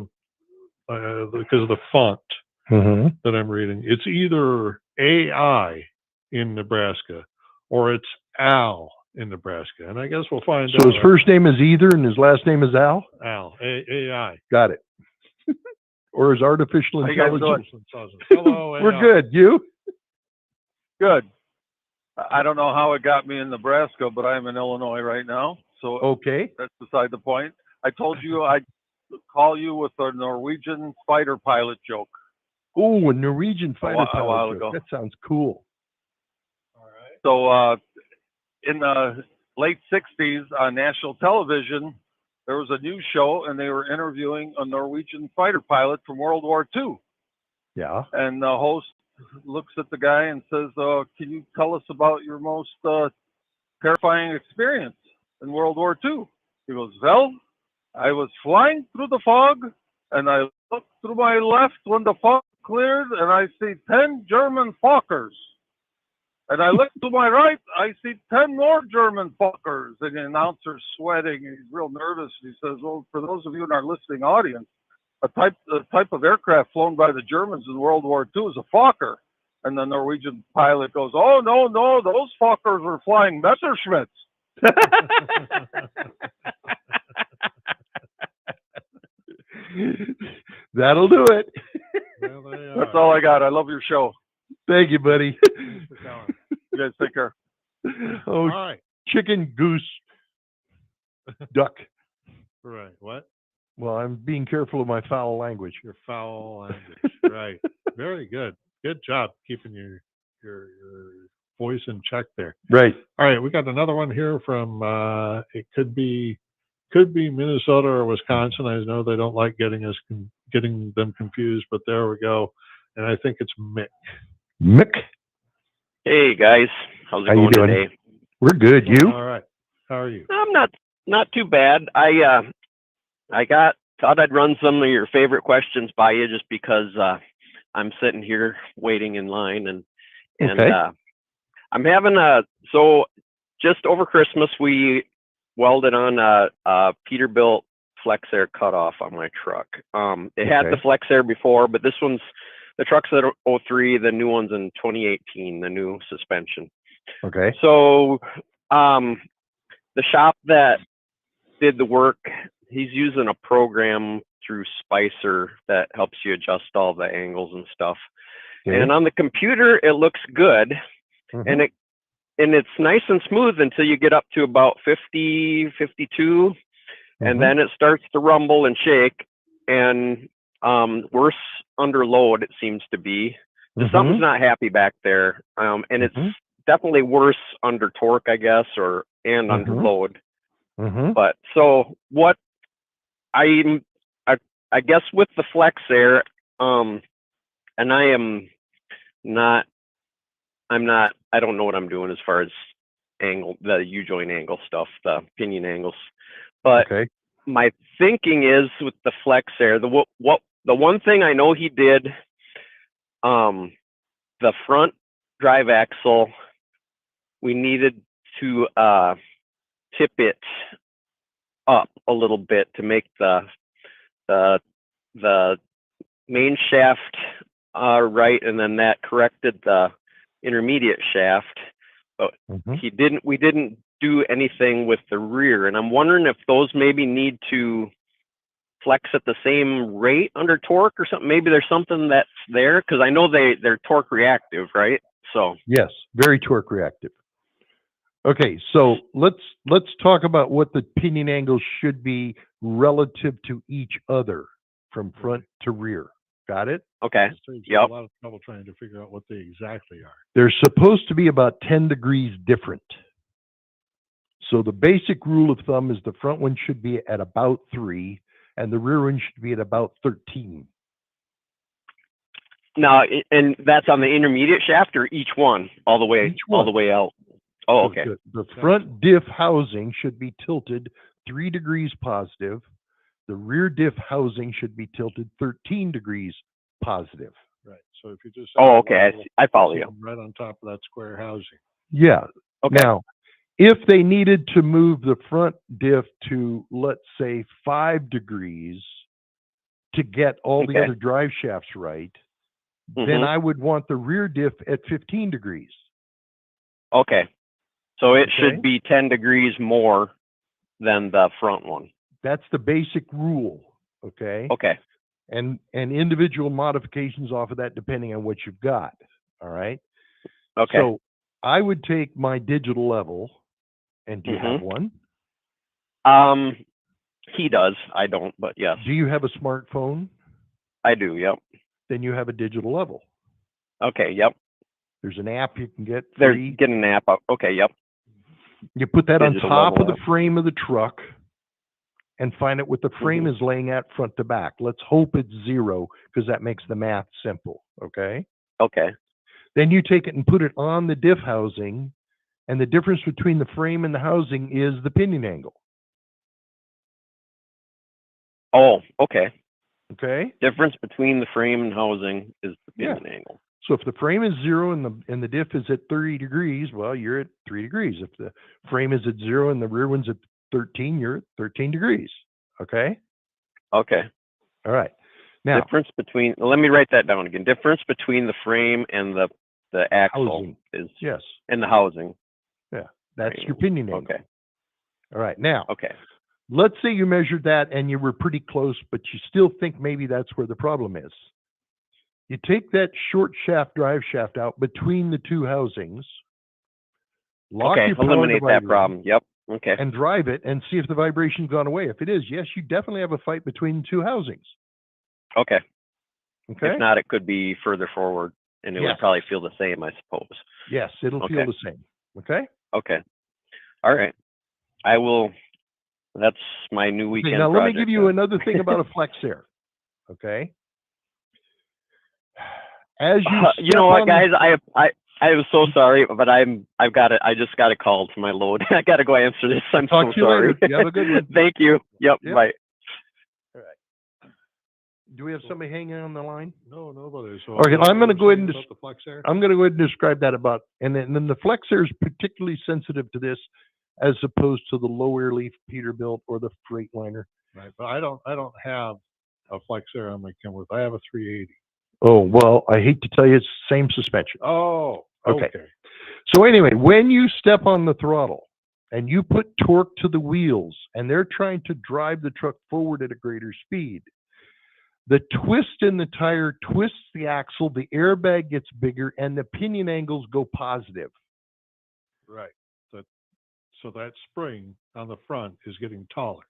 because of the font that I'm reading. It's either AI in Nebraska or it's Al in Nebraska, and I guess we'll find out. So his first name is Either and his last name is Al? Al, AI. Got it. Or his artificial How you guys intelligence? doing? Hello, AI. We're good. You? Good. I don't know how it got me in Nebraska, but I'm in Illinois right now. So Okay. that's beside the point. I told you I'd call you with a Norwegian fighter pilot joke. Oh, a Norwegian fighter a while pilot ago. joke. That sounds cool. So in the late 60s on national television, there was a news show and they were interviewing a Norwegian fighter pilot from World War II. Yeah. And the host looks at the guy and says, can you tell us about your most terrifying experience in World War II? He goes, well, I was flying through the fog and I looked through my left when the fog cleared and I see 10 German Fokkers. And I look to my right, I see 10 more German Fokkers. And the announcer's sweating and he's real nervous. And he says, well, for those of you in our listening audience, a type of aircraft flown by the Germans in World War II is a Fokker. And the Norwegian pilot goes, oh, no, those Fokkers were flying Messerschmitts. That'll do it. That's all I got. I love your show. Thank you, buddy. Thanks for calling. You guys take care. Oh, All right. chicken, goose, duck. Right. What? Well, I'm being careful of my foul language. Your foul language. Right. Very good. Good job keeping your voice in check there. Right. All right, we got another one here from it could be Minnesota or Wisconsin. I know they don't like getting them confused, but there we go. And I think it's Mick. Mick. Hey guys, how's it How going you doing? today? We're good. You? All right. How are you? I'm not too bad. I thought I'd run some of your favorite questions by you just because I'm sitting here waiting in line and Okay. I'm having so just over Christmas we welded on a Peterbilt Flex Air cutoff on my truck. It had the Flex Air before, but this one's the truck's at 03, the new one's in 2018, the new suspension. Okay. So the shop that did the work, he's using a program through Spicer that helps you adjust all the angles and stuff. Okay. And on the computer, it looks good. And it's nice and smooth until you get up to about 50, 52. And then it starts to rumble and shake. And worse under load, it seems to be. Something's not happy back there. And it's definitely worse under torque, I guess, and under load. But so what I guess with the Flex Air, and I don't know what I'm doing as far as the U-joint angle stuff, the pinion angles. But my thinking is with the Flex Air, the one thing I know he did, the front drive axle, we needed to tip it up a little bit to make the main shaft right, and then that corrected the intermediate shaft. But we didn't do anything with the rear, and I'm wondering if those maybe need to flex at the same rate under torque or something. Maybe there's something that's there, because I know they're torque reactive, right? So yes, very torque reactive. Okay, so let's talk about what the pinion angles should be relative to each other from front to rear. Got it? Okay. Yep. A lot of trouble trying to figure out what they exactly are. They're supposed to be about 10 degrees different. So the basic rule of thumb is the front one should be at about 3 and the rear one should be at about 13. Now, and that's on the intermediate shaft or each one, all the way, all the way out. Oh, okay. The front diff housing should be tilted 3 degrees positive. The rear diff housing should be tilted 13 degrees positive. Right. So if you just okay, I follow you. Right on top of that square housing. Yeah. Okay. Now, if they needed to move the front diff to, let's say, 5 degrees to get all the other drive shafts right, then I would want the rear diff at 15 degrees. Okay. So it should be 10 degrees more than the front one. That's the basic rule. Okay. Okay. And individual modifications off of that depending on what you've got. All right. Okay. So I would take my digital level, and do you have one? He does. I don't, but yes. Do you have a smartphone? I do. Yep. Then you have a digital level. Okay. Yep. There's an app you can get There's free. get an app up. Okay. Yep. You put that Digital on top of level the frame of the truck and find out what the frame is laying at front to back. Let's hope it's 0 because that makes the math simple. Okay. Okay. Then you take it and put it on the diff housing, and the difference between the frame and the housing is the pinion angle. Oh, okay. Okay. Difference between the frame and housing is the pinion angle. So if the frame is 0 and the diff is at 30 degrees, well, you're at 3 degrees. If the frame is at 0 and the rear one's at 13, you're at 13 degrees. Okay. Okay. All right. Now, difference between. Let me write that down again. Difference between the frame and the axle housing is and the housing. Yeah, that's your pinion angle. Okay. All right. Now, okay. Let's say you measured that and you were pretty close, but you still think maybe that's where the problem is. You take that short shaft drive shaft out between the two housings. Lock your power eliminate divider that problem. Yep. Okay. And drive it and see if the vibration's gone away. If it is, yes, you definitely have a fight between the two housings. Okay. Okay. If not, it could be further forward, and it would probably feel the same, I suppose. Yes, it'll feel the same. Okay. Okay. All right. I will. That's my new weekend. Now let me give you then. another thing about a flex air. Okay. As you know what, guys, I am so sorry, but I've got it. I just got a call to my load. I got to go answer this. I'm Talk so to you sorry. later. You have a good one. Thank you. Yep. Bye. All right. Do we have somebody hanging on the line? No, nobody. So Okay, I'm going to go ahead and the flex air. I'm going to go ahead and describe that about, and then the flex air is particularly sensitive to this, as opposed to the low air leaf Peterbilt or the Freightliner. Right, but I don't have a flex air on my Kenworth. I have a 380. Oh well, I hate to tell you, it's the same suspension. Oh, okay. So anyway, when you step on the throttle and you put torque to the wheels, and they're trying to drive the truck forward at a greater speed, the twist in the tire twists the axle, the airbag gets bigger, and the pinion angles go positive. Right. So that spring on the front is getting taller.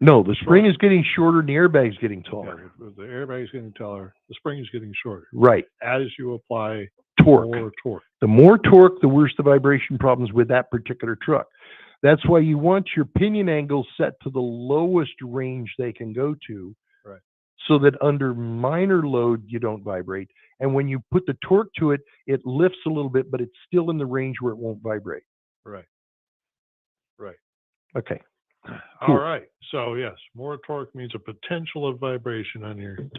No, the spring is getting shorter and the airbag's getting taller. Yeah, the airbag's getting taller, the spring is getting shorter. Right. As you apply torque. more torque. The more torque, the worse the vibration problems with that particular truck. That's why you want your pinion angle set to the lowest range they can go to. Right. So that under minor load, you don't vibrate. And when you put the torque to it, it lifts a little bit, but it's still in the range where it won't vibrate. Right. Right. Okay. All right. So yes, more torque means a potential of vibration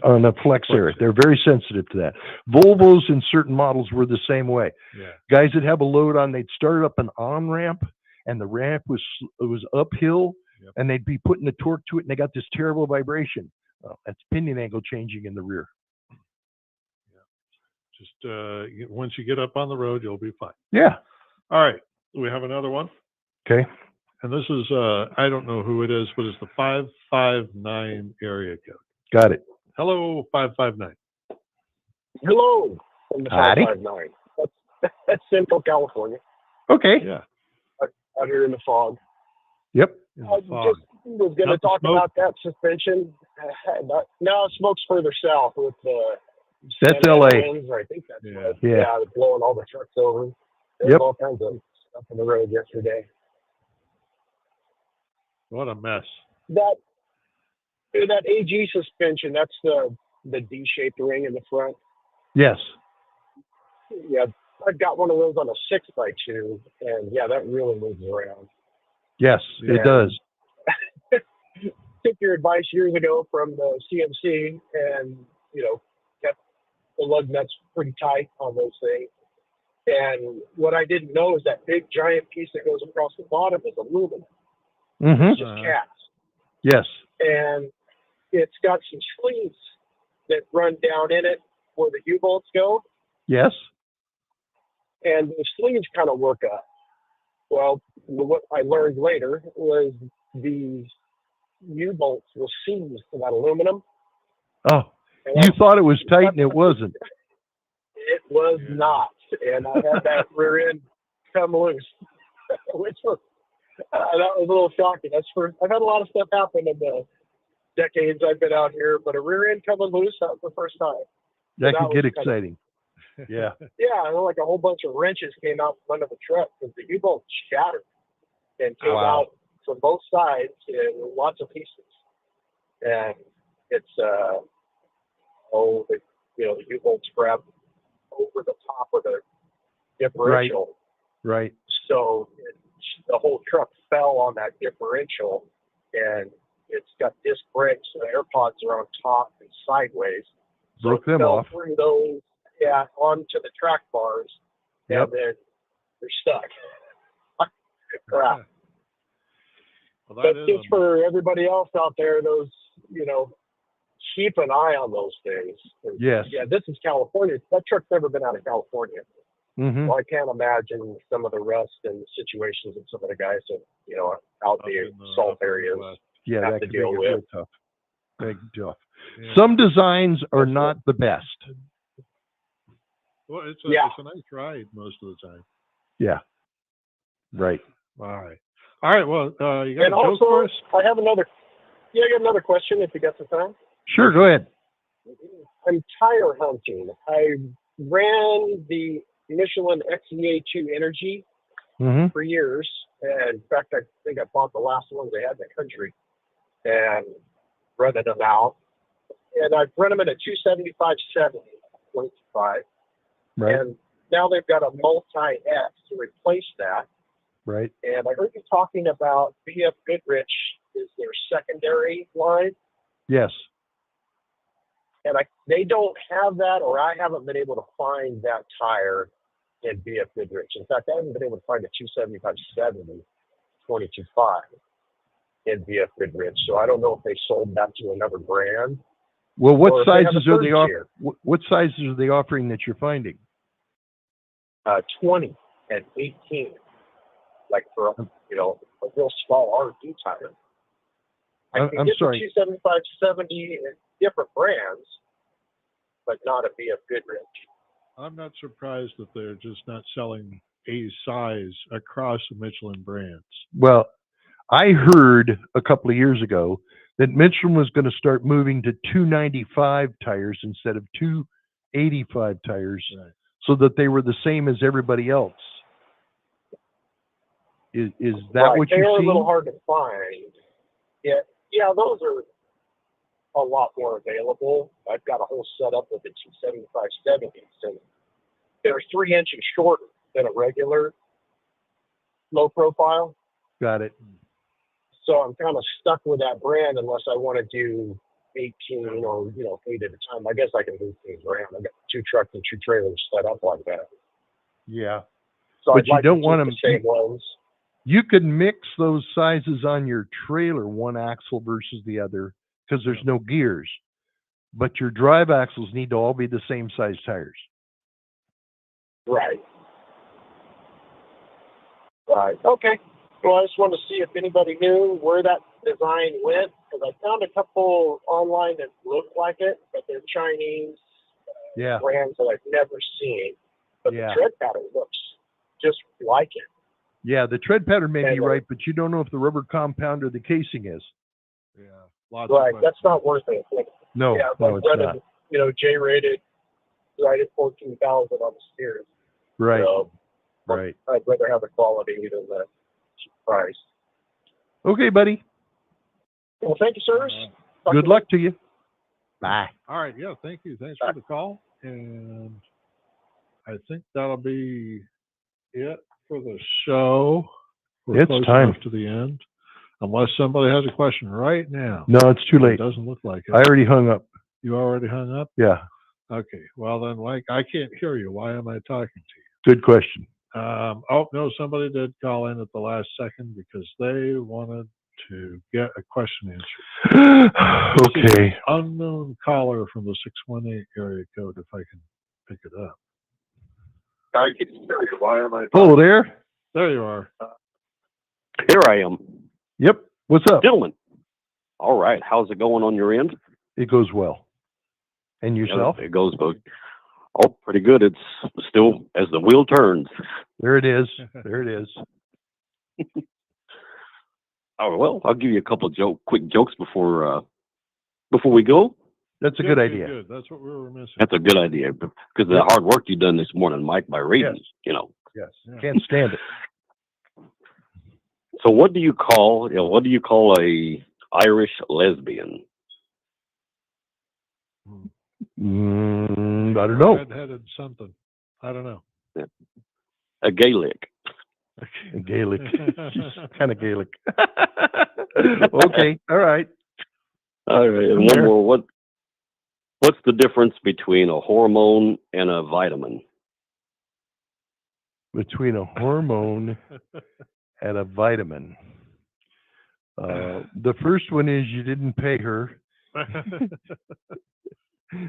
on a flex air. They're very sensitive to that. Volvos in certain models were the same way. Yeah. Guys that have a load on, they'd start up an on ramp, and the ramp was uphill, and they'd be putting the torque to it, and they got this terrible vibration. Well, that's pinion angle changing in the rear. Yeah. Just once you get up on the road, you'll be fine. Yeah. All right. We have another one. Okay. And this is, I don't know who it is, but it's the 559 area code. Got it. Hello, 559. Hello, from the Howdy. 559. That's Central California. Okay. Yeah. Out here in the fog. Yep. I just was going to talk about that suspension. No, smoke's further south with the. That's Santa LA. Winds, I think that's what, Yeah. it's blowing all the trucks over. There's all kinds of stuff on the road yesterday. What a mess. That AG suspension, that's the D-shaped ring in the front. Yes. Yeah, I've got one of those on a 6x2, and yeah, that really moves around. Yes, it does. Took your advice years ago from the CMC, and kept the lug nuts pretty tight on those things. And what I didn't know is that big giant piece that goes across the bottom is aluminum. It's just cast. Yes. And it's got some sleeves that run down in it where the U-bolts go. Yes. And the sleeves kind of work up. Well, what I learned later was these U-bolts were seams to that aluminum. Oh, you thought it was tight and it wasn't. It was not. And I had that rear end come loose, which was, that was a little shocking. I've had a lot of stuff happen in the decades I've been out here, but a rear end coming loose, that was the first time. That could get exciting. Yeah. Yeah, like a whole bunch of wrenches came out from under the truck because the U-bolt shattered and came out from both sides in lots of pieces. And it's, the U-bolts grab over the top of the differential. Right. So the whole truck fell on that differential, and it's got disc brakes, so the air pods are on top and sideways. So Broke them off. Through those, onto the track bars, and then they're stuck. Crap. Well, but just for everybody else out there, those, keep an eye on those things. Yes. Yeah, this is California. That truck's never been out of California. Mm-hmm. Well, I can't imagine some of the rust and situations that some of the guys that, out in the salt areas have to deal with. Tough. Very tough. Yeah. Some designs are not the best. Well, it's a nice ride most of the time. Yeah. Right. All right. Well, you got and a joke also, for us? I got another question if you got some time. Sure, go ahead. I'm tire hunting. I ran the Michelin XEA2 Energy for years. And in fact, I think I bought the last ones they had in the country and rented them out. And I've run them in a 275/70.5. Right. And now they've got a multi-X to replace that. Right. And I heard you talking about BF Goodrich is their secondary line. Yes. And they don't have that, or I haven't been able to find that tire in BF Goodrich. In fact, I haven't been able to find a 275/70 22.5 in BF Goodrich. So I don't know if they sold that to another brand. Well, what sizes are they offering? What sizes are they offering that you're finding? 20 and 18, like for a real small R&D tire. I can get the 275/70 in different brands, but not a BF Goodrich. I'm not surprised that they're just not selling a size across the Michelin brands. Well, I heard a couple of years ago that Michelin was going to start moving to 295 tires instead of 285 tires, so that they were the same as everybody else. Is that what you're seeing? They're a little hard to find. Yeah, those are a lot more available. I've got a whole setup of the 275/70s, and they're 3 inches shorter than a regular low profile. Got it. So I'm kind of stuck with that brand unless I want to do 18 or 8 at a time. I guess I can move things around. I've got 2 trucks and 2 trailers set up like that. Yeah. So but I'd like you don't to want keep them. the same ones. You can mix those sizes on your trailer, one axle versus the other, because there's no gears. But your drive axles need to all be the same size tires. Right. Okay. Well, I just wanted to see if anybody knew where that design went, because I found a couple online that look like it, but they're Chinese brands that I've never seen. But the tread pattern looks just like it. Yeah, the tread pattern may be right, but you don't know if the rubber compound or the casing is. Yeah, right. That's not worth it. No, no, it's not. J-rated, right at 14,000 on the steers. Right. So, right. I'd rather have the quality than the price. Okay, buddy. Well, thank you, sirs. Good luck to you. Bye. All right. Yeah. Thank you. Thanks for the call. And I think that'll be it for the show. We're It's close time. enough to the end. Unless somebody has a question right now. No, it's too late. It doesn't look like it. I already hung up. You already hung up? Yeah. Okay. Well, then, Mike, I can't hear you. Why am I talking to you? Good question. Oh, no, somebody did call in at the last second because they wanted to get a question answered. Okay. Unknown caller from the 618 area code, if I can pick it up. Why am I? Hello there. There you are. Here I am. Yep. What's up? Gentlemen. All right. How's it going on your end? It goes well. And yourself? It goes both. Oh, pretty good. It's still as the wheel turns. There it is. There it is. Oh, well, I'll give you a couple of quick jokes before we go. That's a good idea. Good. That's what we were missing. That's a good idea because the hard work you done this morning, Mike, by reading, Yes. you know. Yes. Can't stand it. So what do you call a Irish lesbian? I don't know. Red-headed something. I don't know. A Gaelic. Gaelic. Kind of Gaelic. Okay. All right. All right. And one more. What's the difference between a hormone and a vitamin? Between a hormone and a vitamin. The first one is you didn't pay her.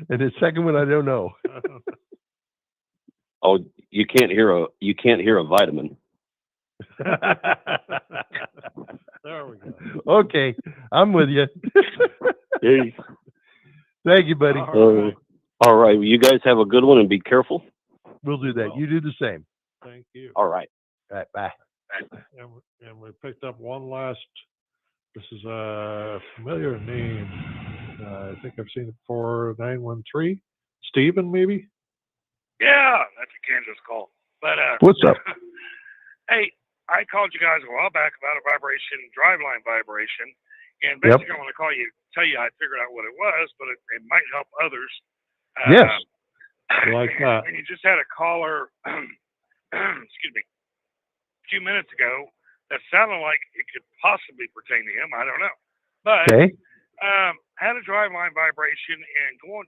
And the second one, I don't know. Oh, you can't hear a vitamin. There we go. Okay, I'm with you. Hey. Thank you, buddy. All right. Well, you guys have a good one and be careful. We'll do that. You do the same. Thank you. All right. All right, bye. And we picked up one last. This is a familiar name. I think I've seen it before. 913. Stephen, maybe. Yeah, that's a Kansas call. But What's up? Hey, I called you guys a while back about a vibration, driveline vibration, and basically I want to tell you I figured out what it was, but it might help others. Yes. Like that. And you just had a caller, excuse me, a few minutes ago that sounded like it could possibly pertain to him. I don't know, but had a driveline vibration and going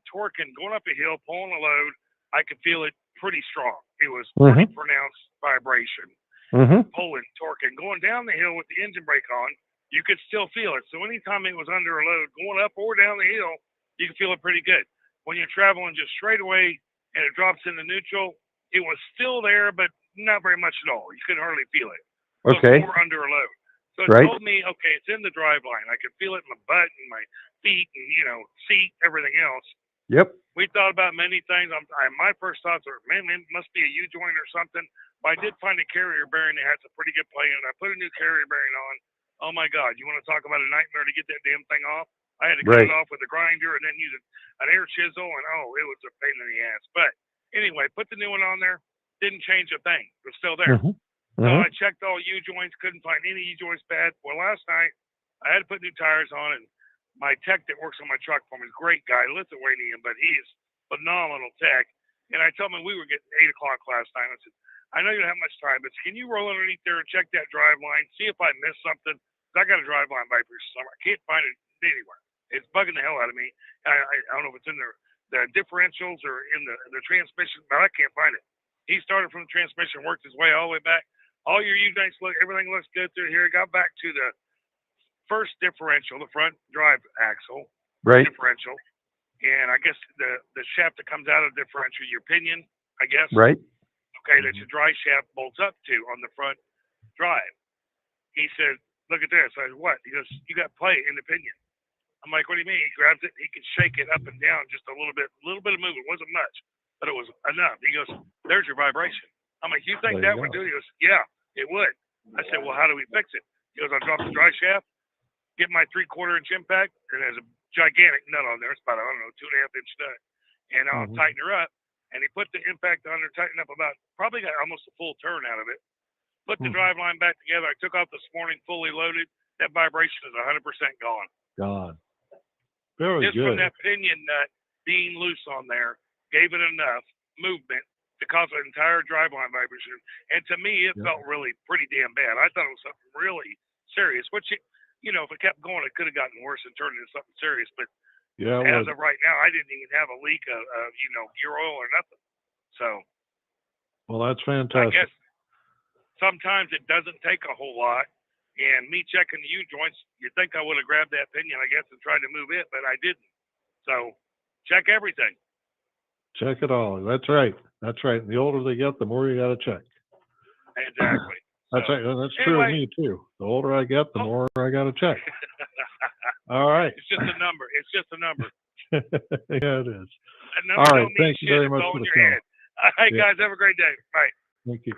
up a hill, pulling a load. I could feel it pretty strong. It was pretty pronounced vibration. Pulling, torquing, going down the hill with the engine brake on, you could still feel it. So anytime it was under a load, going up or down the hill, you could feel it pretty good. When you're traveling just straight away and it drops into neutral, it was still there, but not very much at all. You couldn't hardly feel it. So Okay. Or under a load. So it told me, okay, it's in the drive line. I could feel it in my butt and my feet and, seat, everything else. Yep. We thought about many things. My first thoughts are, man, it must be a U-joint or something. But I did find a carrier bearing that had some pretty good play in it. I put a new carrier bearing on. Oh, my God. You want to talk about a nightmare to get that damn thing off? I had to cut it off with a grinder and then use an air chisel. And, it was a pain in the ass. But anyway, put the new one on there. Didn't change a thing. It was still there. So I checked all U-joints. Couldn't find any U-joints bad. Well, last night, I had to put new tires on. And my tech that works on my truck for me is a great guy, Lithuanian, but he's phenomenal tech. And I told him we were getting 8 o'clock last night. I said, I know you don't have much time, but can you roll underneath there and check that drive line, see if I missed something? I got a drive line vibration somewhere. I can't find it anywhere. It's bugging the hell out of me. I don't know if it's in the differentials or in the transmission, but I can't find it. He started from the transmission, worked his way all the way back. All your U-joints everything looks good through here. Got back to the first differential, the front drive axle differential, and I guess the shaft that comes out of the differential, your pinion, I guess. Right. Okay, that your dry shaft bolts up to on the front drive. He said, "Look at this." I said, "What?" He goes, "You got play in the pinion." I'm like, "What do you mean?" He grabs it, he can shake it up and down just a little bit of movement. It wasn't much, but it was enough. He goes, "There's your vibration." I'm like, "You think that would do it?" He goes, "Yeah, it would." I said, "Well, how do we fix it?" He goes, "I drop the dry shaft, get my 3/4 inch impact, and there's a gigantic nut on there. It's about, 2.5 inch nut, and I'll tighten her up." And he put the impact on there, tightened up probably got almost a full turn out of it. Put the drive line back together. I took off this morning, fully loaded. That vibration is 100% gone. Gone. Very Just good. from that pinion nut being loose on there. gave it enough movement to cause an entire driveline vibration. And to me, it felt really pretty damn bad. I thought it was something really serious, which, you know, if it kept going, it could have gotten worse and turned into something serious. But as of right now, I didn't even have a leak of you know, gear oil or nothing. So, well, that's I fantastic. guess sometimes it doesn't take a whole lot. And me checking the U-joints, you'd think I would have grabbed that pinion, I guess, and tried to move it, but I didn't. So, check everything. Check it all. That's right. That's right. And the older they get, the more you got to check. Exactly. That's right. And that's true of me too. The older I get, the more I got to check. All right. It's just a number. It's just a number. Yeah, it is. A number All right. don't mean Thank you shit. very It's much all for in the your call. head. All right, guys. Have a great day. Bye. Thank you.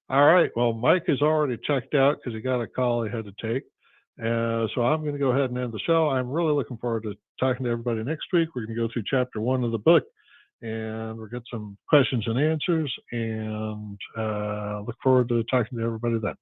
All right. Well, Mike has already checked out because he got a call he had to take. So I'm going to go ahead and end the show. I'm really looking forward to talking to everybody next week. We're going to go through chapter 1 of the book, and we'll get some questions and answers, and look forward to talking to everybody then.